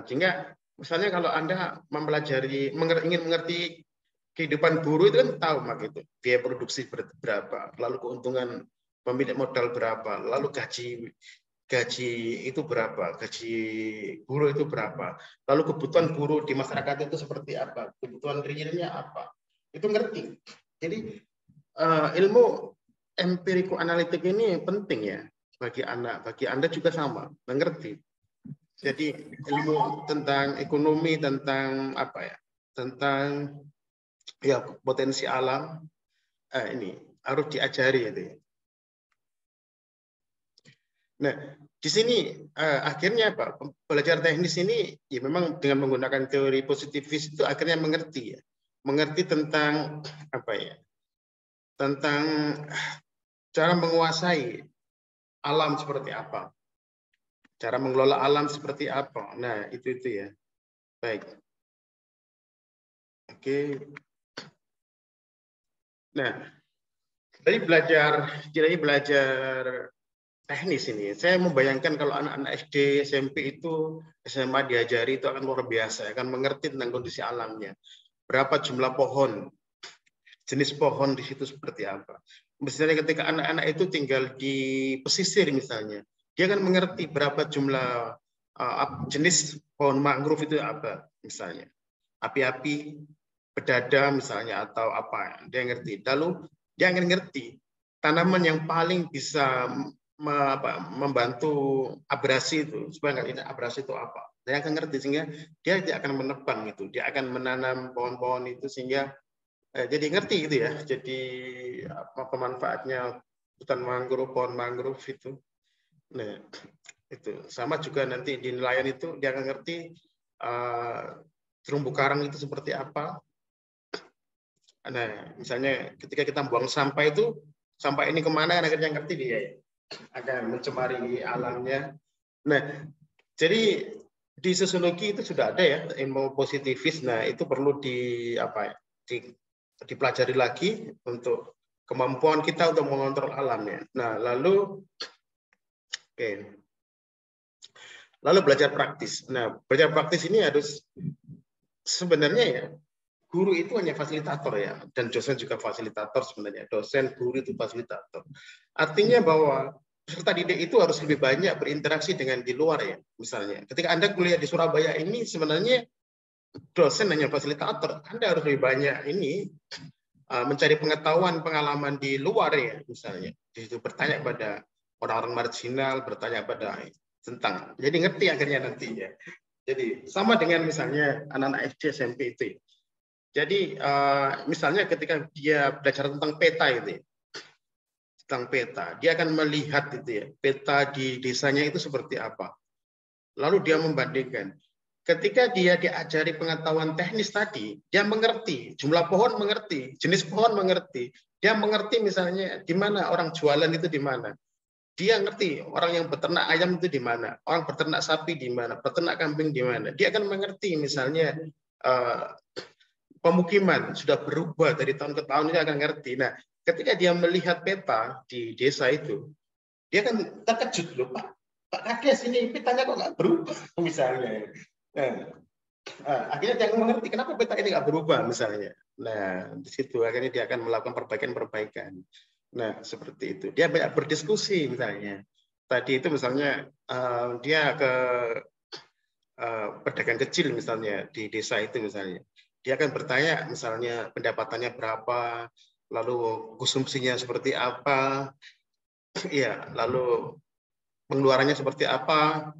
Sehingga misalnya kalau Anda mempelajari ingin mengerti kehidupan buruh itu kan tahu Marx itu biaya produksi berapa, lalu keuntungan pemilik modal berapa, lalu gaji itu berapa, gaji buruh itu berapa, lalu kebutuhan buruh di masyarakat itu seperti apa, kebutuhan realnya apa, itu ngerti. Jadi ilmu empirico analitik ini penting ya bagi anak, bagi Anda juga sama, mengerti. Jadi ilmu tentang ekonomi, tentang apa ya, tentang ya potensi alam ini harus diajari itu. Nah, di sini akhirnya apa? Belajar teknis ini ya memang dengan menggunakan teori positivis itu akhirnya mengerti ya. Mengerti tentang apa ya? Tentang cara menguasai alam seperti apa. Cara mengelola alam seperti apa. Nah, itu ya. Baik. Oke. Nah, dari belajar teknis ini, saya membayangkan kalau anak-anak SD, SMP itu, SMA diajari itu akan luar biasa, akan mengerti tentang kondisi alamnya. Berapa jumlah pohon, jenis pohon di situ seperti apa. Misalnya ketika anak-anak itu tinggal di pesisir misalnya, dia akan mengerti berapa jumlah jenis pohon mangrove itu apa misalnya. Api-api, bedada misalnya, atau apa, dia ngerti. Lalu dia akan ngerti tanaman yang paling bisa membantu abrasi itu, supaya nggak tidak abrasi itu apa. Dia akan ngerti sehingga dia tidak akan menebang itu, dia akan menanam pohon-pohon itu sehingga jadi ngerti gitu ya. Jadi apa manfaatnya hutan mangrove, pohon mangrove itu. Nah, itu sama juga nanti di nelayan itu dia akan ngerti terumbu karang itu seperti apa. Nah, misalnya ketika kita buang sampah itu, sampah ini kemana, akhirnya ngerti dia ya. Akan mencemari alamnya. Nah, jadi di sosiologi itu sudah ada ya ilmu positivis. Nah, itu perlu dipelajari lagi untuk kemampuan kita untuk mengontrol alamnya. Nah, lalu belajar praktis. Nah, belajar praktis ini harus sebenarnya ya guru itu hanya fasilitator ya, dan dosen juga fasilitator sebenarnya. Dosen, guru itu fasilitator. Artinya bahwa peserta didik itu harus lebih banyak berinteraksi dengan di luar ya. Misalnya, ketika Anda kuliah di Surabaya ini sebenarnya dosen hanya fasilitator. Anda harus lebih banyak ini mencari pengetahuan, pengalaman di luar ya, misalnya. Di situ bertanya pada orang-orang marginal, bertanya pada tentang. Jadi ngerti akhirnya nanti ya. Jadi sama dengan misalnya anak-anak SD, SMP itu. Jadi misalnya ketika dia belajar tentang peta itu ya, tentang peta, dia akan melihat itu ya, peta di desanya itu seperti apa. Lalu dia membandingkan. Ketika dia diajari pengetahuan teknis tadi, dia mengerti jumlah pohon, mengerti jenis pohon, mengerti. Dia mengerti misalnya di mana orang jualan itu di mana. dia ngerti orang yang beternak ayam itu di mana, orang beternak sapi di mana, beternak kambing di mana. Dia akan mengerti misalnya pemukiman sudah berubah dari tahun ke tahun, dia akan ngerti. Nah, ketika dia melihat peta di desa itu, dia kan terkejut loh, Pak Kades ini petanya kok nggak berubah misalnya. Nah, akhirnya dia mengerti kenapa peta ini nggak berubah misalnya. Nah, di situ akhirnya dia akan melakukan perbaikan-perbaikan. Nah, seperti itu. Dia banyak berdiskusi misalnya. Tadi itu misalnya dia ke pedagang kecil misalnya di desa itu misalnya. Dia akan bertanya misalnya pendapatannya berapa, lalu konsumsinya seperti apa, ya, lalu pengeluarannya seperti apa,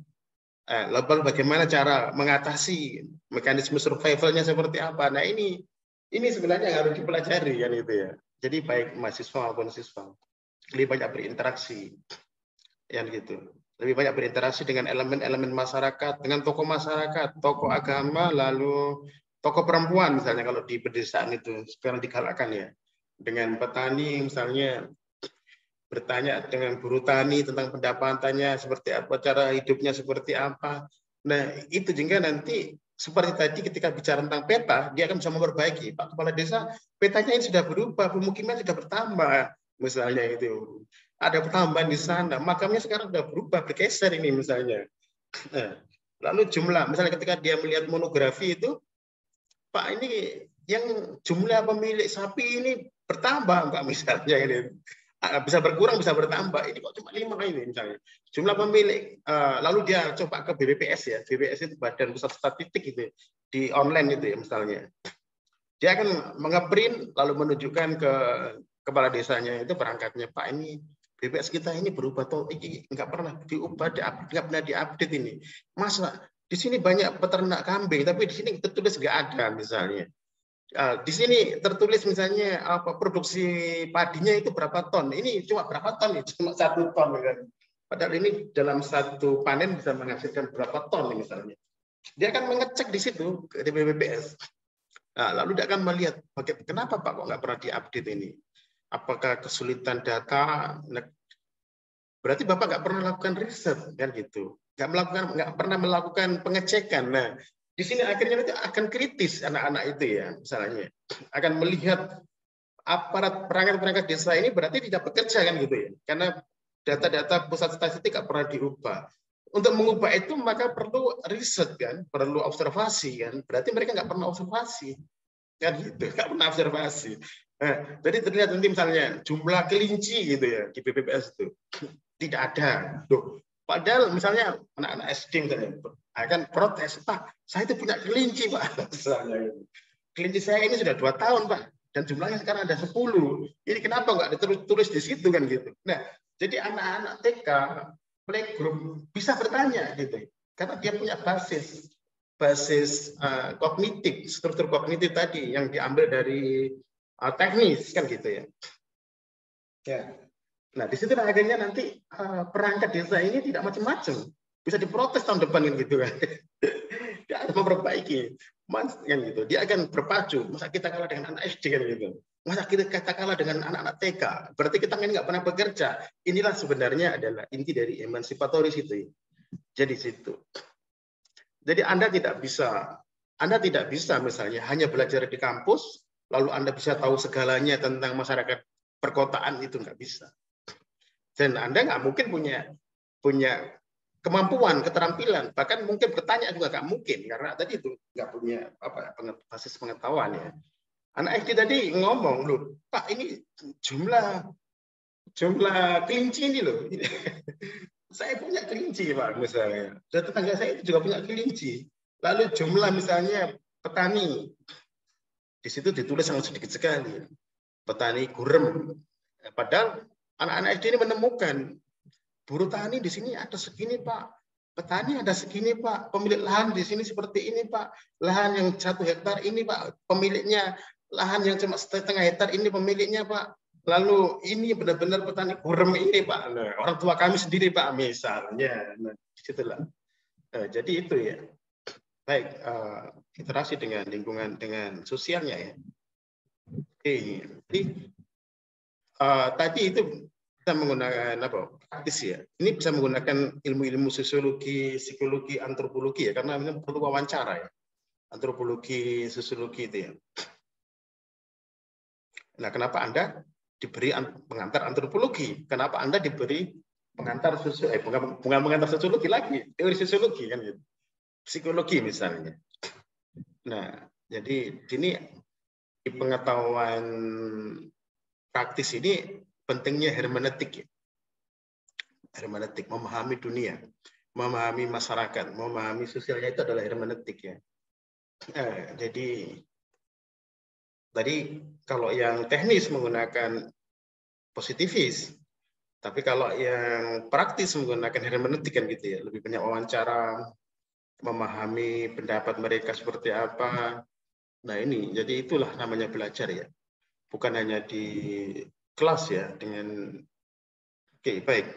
lalu bagaimana cara mengatasi mekanisme survivalnya seperti apa. Nah ini sebenarnya yang harus dipelajari kan itu ya. Jadi baik mahasiswa maupun siswa lebih banyak berinteraksi, yang gitu. Lebih banyak berinteraksi dengan elemen-elemen masyarakat, dengan tokoh masyarakat, tokoh agama, lalu tokoh perempuan misalnya kalau di pedesaan itu sekarang digalakkan ya. Dengan petani misalnya bertanya dengan buruh tani tentang pendapatannya seperti apa, cara hidupnya seperti apa. Nah, itu juga nanti seperti tadi ketika bicara tentang peta, dia akan bisa memperbaiki. Pak Kepala Desa, petanya ini sudah berubah, pemukiman sudah bertambah, misalnya itu. Ada pertambahan di sana, makamnya sekarang sudah berubah, bergeser ini misalnya. Nah, lalu jumlah, misalnya ketika dia melihat monografi itu, Pak ini yang jumlah pemilik sapi ini bertambah, Pak misalnya ini. Bisa berkurang, bisa bertambah. Ini kok cuma 5 ini misalnya. Jumlah pemilik, lalu dia coba ke BPPS ya. BPPS itu Badan Pusat Statistik itu di online itu ya misalnya. Dia akan mengeprint lalu menunjukkan ke kepala desanya itu perangkatnya, Pak ini BPS kita ini berubah toh, ini nggak pernah diubah, nggak pernah diupdate ini. Masa di sini banyak peternak kambing, tapi di sini tertulis nggak ada misalnya. Di sini tertulis misalnya apa produksi padinya itu berapa ton. Ini cuma berapa ton, cuma 1 ton kan. Padahal ini dalam satu panen bisa menghasilkan berapa ton misalnya. Dia akan mengecek di situ di BPPS. Nah, lalu dia akan melihat kenapa Pak kok nggak pernah diupdate ini. Apakah kesulitan data? Berarti Bapak nggak pernah lakukan riset kan gitu. Nggak pernah melakukan pengecekan. Nah, di sini akhirnya nanti akan kritis anak-anak itu ya, misalnya akan melihat aparat perangkat desa ini berarti tidak bekerja kan gitu ya, karena data-data pusat statistik nggak pernah diubah. Untuk mengubah itu maka perlu riset kan, perlu observasi kan, berarti mereka nggak pernah observasi kan gitu, nggak pernah observasi. Nah, jadi terlihat nanti misalnya jumlah kelinci gitu ya di BPPS itu tidak ada. Loh, padahal misalnya anak-anak SD misalnya akan protes, Pak, saya itu punya kelinci, Pak. Misalnya, kelinci saya ini sudah 2 tahun, Pak, dan jumlahnya sekarang ada 10. Ini kenapa nggak ditulis di situ kan gitu. Nah, jadi anak-anak TK, playgroup bisa bertanya gitu, karena dia punya basis kognitif, struktur kognitif tadi yang diambil dari teknis kan gitu ya. Ya. Nah, di situ akhirnya nanti perangkat desa ini tidak macam-macam. Bisa diprotes tahun depan kan gitu kan. Dia akan memperbaiki. Mas, kan gitu. Dia akan berpacu. Masa kita kalah dengan anak SD kan gitu. Masa kita kalah dengan anak-anak TK. Berarti kita kan nggak pernah bekerja. Inilah sebenarnya adalah inti dari emansipatoris itu. Jadi situ. Jadi Anda tidak bisa misalnya hanya belajar di kampus, lalu Anda bisa tahu segalanya tentang masyarakat perkotaan, itu nggak bisa. Dan Anda nggak mungkin punya kemampuan, keterampilan, bahkan mungkin bertanya juga nggak mungkin karena tadi itu nggak punya basis pengetahuan ya. Anak SD tadi ngomong, loh, Pak ini jumlah kelinci ini loh. Saya punya kelinci Pak misalnya. Dan tetangga saya itu juga punya kelinci. Lalu jumlah misalnya petani di situ ditulis sangat sedikit sekali. Petani gurem. Padahal anak-anak SD ini menemukan buruh tani di sini ada segini Pak, petani ada segini Pak, pemilik lahan di sini seperti ini Pak, lahan yang 1 hektar ini Pak, pemiliknya, lahan yang cuma 1,5 hektar ini pemiliknya Pak, lalu ini benar-benar petani gurem ini Pak, nah, orang tua kami sendiri Pak misalnya, nah, disitulah. Jadi itu ya, baik interaksi dengan lingkungan, dengan sosialnya ya. Oke, jadi tadi itu kita menggunakan apa? Praktis ya. Ini bisa menggunakan ilmu-ilmu sosiologi, psikologi, antropologi ya, karena ini perlu wawancara ya. Antropologi, sosiologi itu ya. Nah, kenapa Anda diberi pengantar antropologi? Kenapa Anda diberi pengantar sosiologi? Bukan pengantar sosiologi lagi, teori sosiologi kan gitu. Psikologi misalnya. Nah, jadi ini di pengetahuan praktis ini pentingnya hermeneutik ya. Hermeneutik, memahami dunia, memahami masyarakat, memahami sosialnya itu adalah hermeneutik ya. Jadi tadi kalau yang teknis menggunakan positivis, tapi kalau yang praktis menggunakan hermeneutik kan gitu ya, lebih banyak wawancara, memahami pendapat mereka seperti apa. Nah ini, jadi itulah namanya belajar ya, bukan hanya di kelas ya dengan oke baik.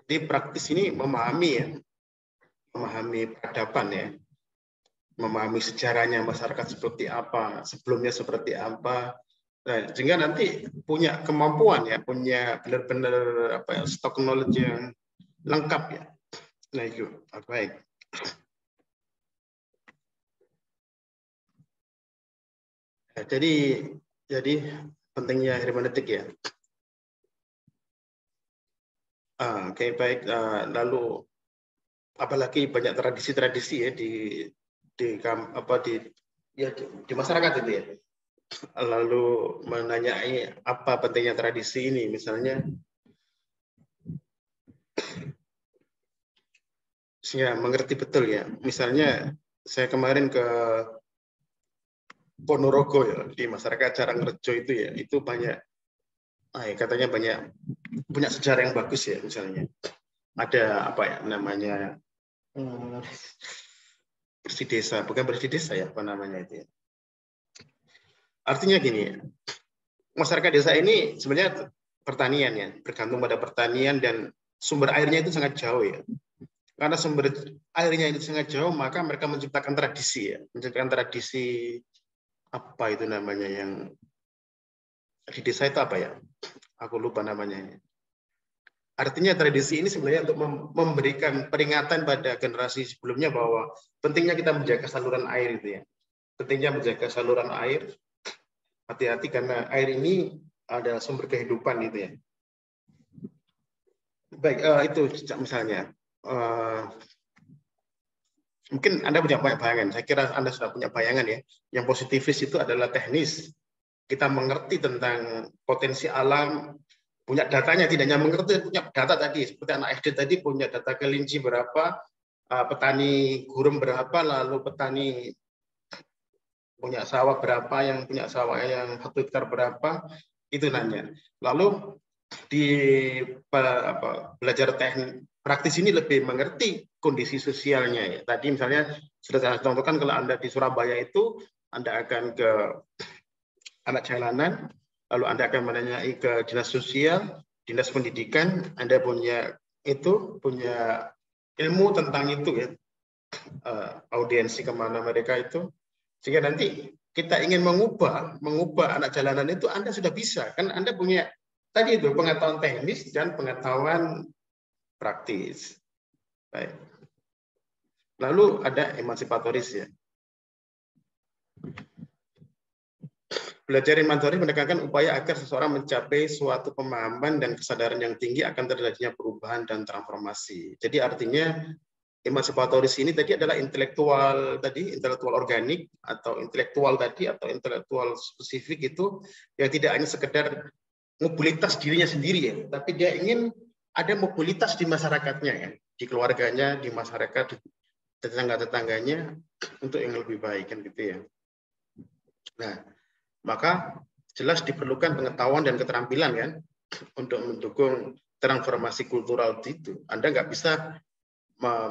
Di praktis ini memahami ya, memahami peradaban ya, memahami sejarahnya masyarakat seperti apa, sebelumnya seperti apa. Nah, sehingga nanti punya kemampuan ya, punya benar-benar apa ya, stok knowledge yang lengkap ya. Nah itu baik. Nah, jadi pentingnya hermeneutik ya. Oke baik. Lalu apalagi banyak tradisi-tradisi ya di masyarakat itu ya. Lalu menanyai apa pentingnya tradisi ini, misalnya saya mengerti betul ya. Misalnya saya kemarin ke Ponorogo ya, di masyarakat Carangrejo itu ya, itu banyak katanya banyak punya sejarah yang bagus ya, misalnya ada apa ya namanya bersih desa, bukan bersih desa ya, apa namanya itu ya. Artinya gini, masyarakat desa ini sebenarnya pertanian ya, bergantung pada pertanian dan sumber airnya itu sangat jauh ya. Karena sumber airnya itu sangat jauh, maka mereka menciptakan tradisi ya, menciptakan tradisi apa itu namanya yang di desa itu apa ya? Aku lupa namanya. Artinya tradisi ini sebenarnya untuk memberikan peringatan pada generasi sebelumnya bahwa pentingnya kita menjaga saluran air itu ya. Pentingnya menjaga saluran air. Hati-hati karena air ini ada sumber kehidupan itu ya. Baik, itu misalnya. Mungkin Anda punya banyak bayangan. Saya kira Anda sudah punya bayangan ya. Yang positivis itu adalah teknis. Kita mengerti tentang potensi alam, punya datanya, tidak hanya mengerti, punya data tadi. Seperti anak SD tadi punya data kelinci berapa, petani gurem berapa, lalu petani punya sawah berapa, yang punya sawah yang 1 hektar berapa, itu nanya. Lalu di belajar teknik praktis ini lebih mengerti kondisi sosialnya ya. Tadi misalnya sudah saya contohkan kalau Anda di Surabaya itu Anda akan ke anak jalanan, lalu Anda akan menanyai ke dinas sosial, dinas pendidikan, Anda punya ilmu tentang itu ya, audiensi kemana mereka itu, sehingga nanti kita ingin mengubah anak jalanan itu Anda sudah bisa, kan Anda punya tadi itu pengetahuan teknis dan pengetahuan praktis. Baik. Lalu ada emansipatoris ya. Belajar emansipatoris menekankan upaya agar seseorang mencapai suatu pemahaman dan kesadaran yang tinggi akan terjadinya perubahan dan transformasi. Jadi artinya emansipatoris ini tadi adalah intelektual organik atau intelektual spesifik itu yang tidak hanya sekedar mobilitas dirinya sendiri ya, tapi dia ingin ada mobilitas di masyarakatnya ya, di keluarganya, di masyarakat, di tetangga-tetangganya untuk yang lebih baik kan gitu ya. Nah, maka jelas diperlukan pengetahuan dan keterampilan kan untuk mendukung transformasi kultural itu. Anda nggak bisa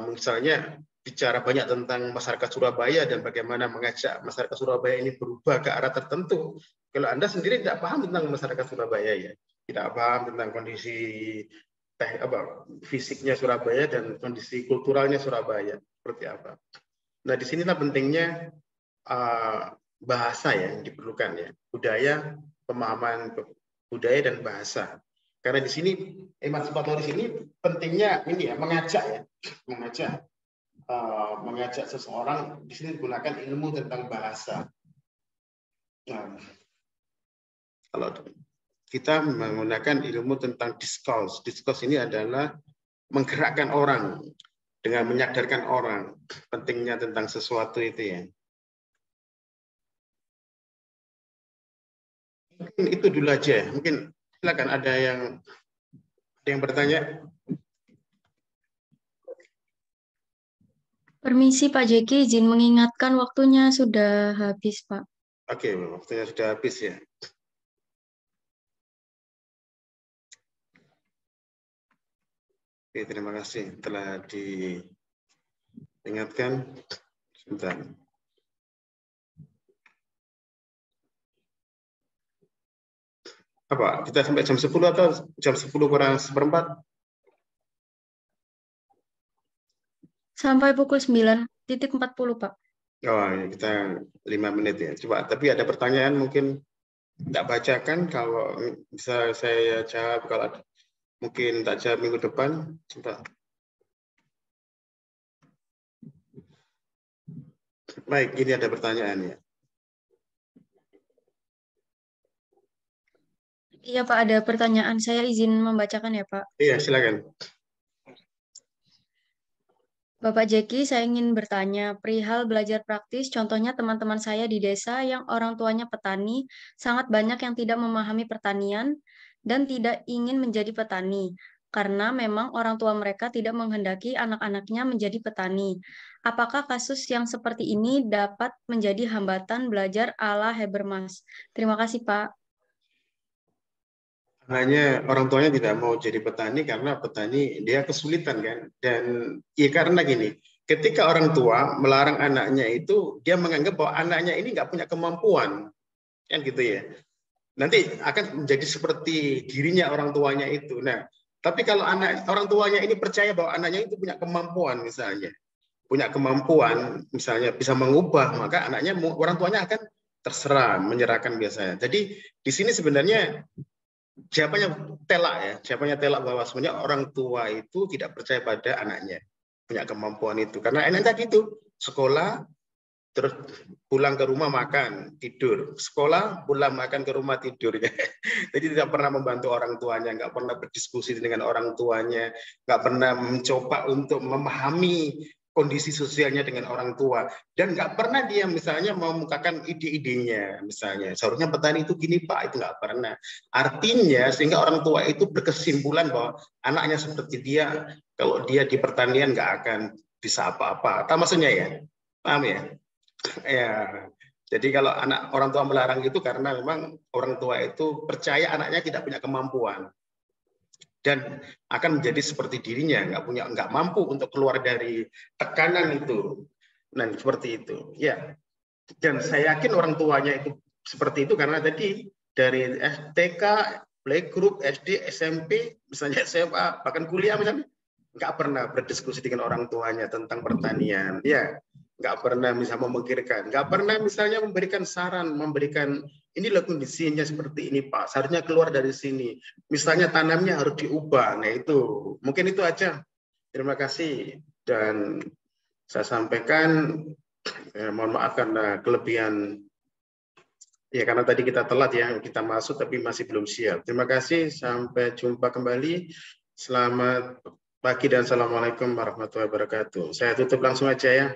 misalnya bicara banyak tentang masyarakat Surabaya dan bagaimana mengajak masyarakat Surabaya ini berubah ke arah tertentu. Kalau Anda sendiri tidak paham tentang masyarakat Surabaya ya, tidak paham tentang kondisi fisiknya Surabaya dan kondisi kulturalnya Surabaya seperti apa. Nah, disinilah pentingnya bahasa yang diperlukan ya, budaya, pemahaman budaya dan bahasa. Karena di sini emansipator di sini pentingnya ini ya, mengajak seseorang. Di sini digunakan ilmu tentang bahasa. Nah, kalau kita menggunakan ilmu tentang discourse ini adalah menggerakkan orang dengan menyadarkan orang pentingnya tentang sesuatu itu ya. Mungkin itu dulu aja. Mungkin silakan ada yang bertanya. Permisi Pak Jeki, izin mengingatkan waktunya sudah habis Pak. Oke, waktunya sudah habis ya. Oke, terima kasih telah diingatkan. Sebentar. Apa? Kita sampai jam 10 atau jam 10 kurang seperempat? Sampai pukul 9.40 Pak. Oh, kita 5 menit ya. Coba, tapi ada pertanyaan mungkin tidak bacakan, kalau bisa saya jawab, kalau mungkin tak jawab minggu depan. Coba. Baik, ini ada pertanyaan ya. Iya Pak, ada pertanyaan. Saya izin membacakan ya Pak. Iya, silakan. Bapak Jeki, saya ingin bertanya perihal belajar praktis. Contohnya teman-teman saya di desa yang orang tuanya petani, sangat banyak yang tidak memahami pertanian dan tidak ingin menjadi petani. Karena memang orang tua mereka tidak menghendaki anak-anaknya menjadi petani. Apakah kasus yang seperti ini dapat menjadi hambatan belajar ala Habermas? Terima kasih Pak. Hanya orang tuanya tidak mau jadi petani karena petani dia kesulitan kan. Dan ya karena gini, ketika orang tua melarang anaknya itu, dia menganggap bahwa anaknya ini nggak punya kemampuan. Kan gitu ya. Nanti akan menjadi seperti dirinya orang tuanya itu. Nah, tapi kalau orang tuanya ini percaya bahwa anaknya itu punya kemampuan misalnya. Punya kemampuan misalnya bisa mengubah, maka anaknya, orang tuanya akan terserah, menyerahkan biasanya. Jadi di sini sebenarnya jawabannya telak bahwa sebenarnya orang tua itu tidak percaya pada anaknya punya kemampuan itu, karena enak tadi itu sekolah terus pulang ke rumah makan tidur, sekolah pulang makan ke rumah tidur ya. Jadi tidak pernah membantu orang tuanya, nggak pernah berdiskusi dengan orang tuanya, nggak pernah mencoba untuk memahami kondisi sosialnya dengan orang tua, dan nggak pernah dia misalnya memukakan ide-idenya, misalnya seharusnya petani itu gini Pak, itu nggak pernah. Artinya sehingga orang tua itu berkesimpulan bahwa anaknya seperti dia, kalau dia di pertanian nggak akan bisa apa-apa. Tahu maksudnya ya? Paham ya? Ya. Jadi kalau orang tua melarang itu karena memang orang tua itu percaya anaknya tidak punya kemampuan dan akan menjadi seperti dirinya, nggak mampu untuk keluar dari tekanan itu. Nah, seperti itu. Ya. Dan saya yakin orang tuanya itu seperti itu karena tadi dari TK, playgroup, SD, SMP, misalnya SMA, bahkan kuliah misalnya, nggak pernah berdiskusi dengan orang tuanya tentang pertanian. Ya, nggak pernah bisa memikirkan, nggak pernah misalnya memberikan saran, memberikan inilah kondisinya seperti ini Pak, seharusnya keluar dari sini. Misalnya tanamnya harus diubah. Nah itu, mungkin itu aja. Terima kasih. Dan saya sampaikan, mohon maaf karena kelebihan, ya karena tadi kita telat ya, kita masuk tapi masih belum siap. Terima kasih, sampai jumpa kembali. Selamat pagi dan Assalamualaikum warahmatullahi wabarakatuh. Saya tutup langsung aja ya.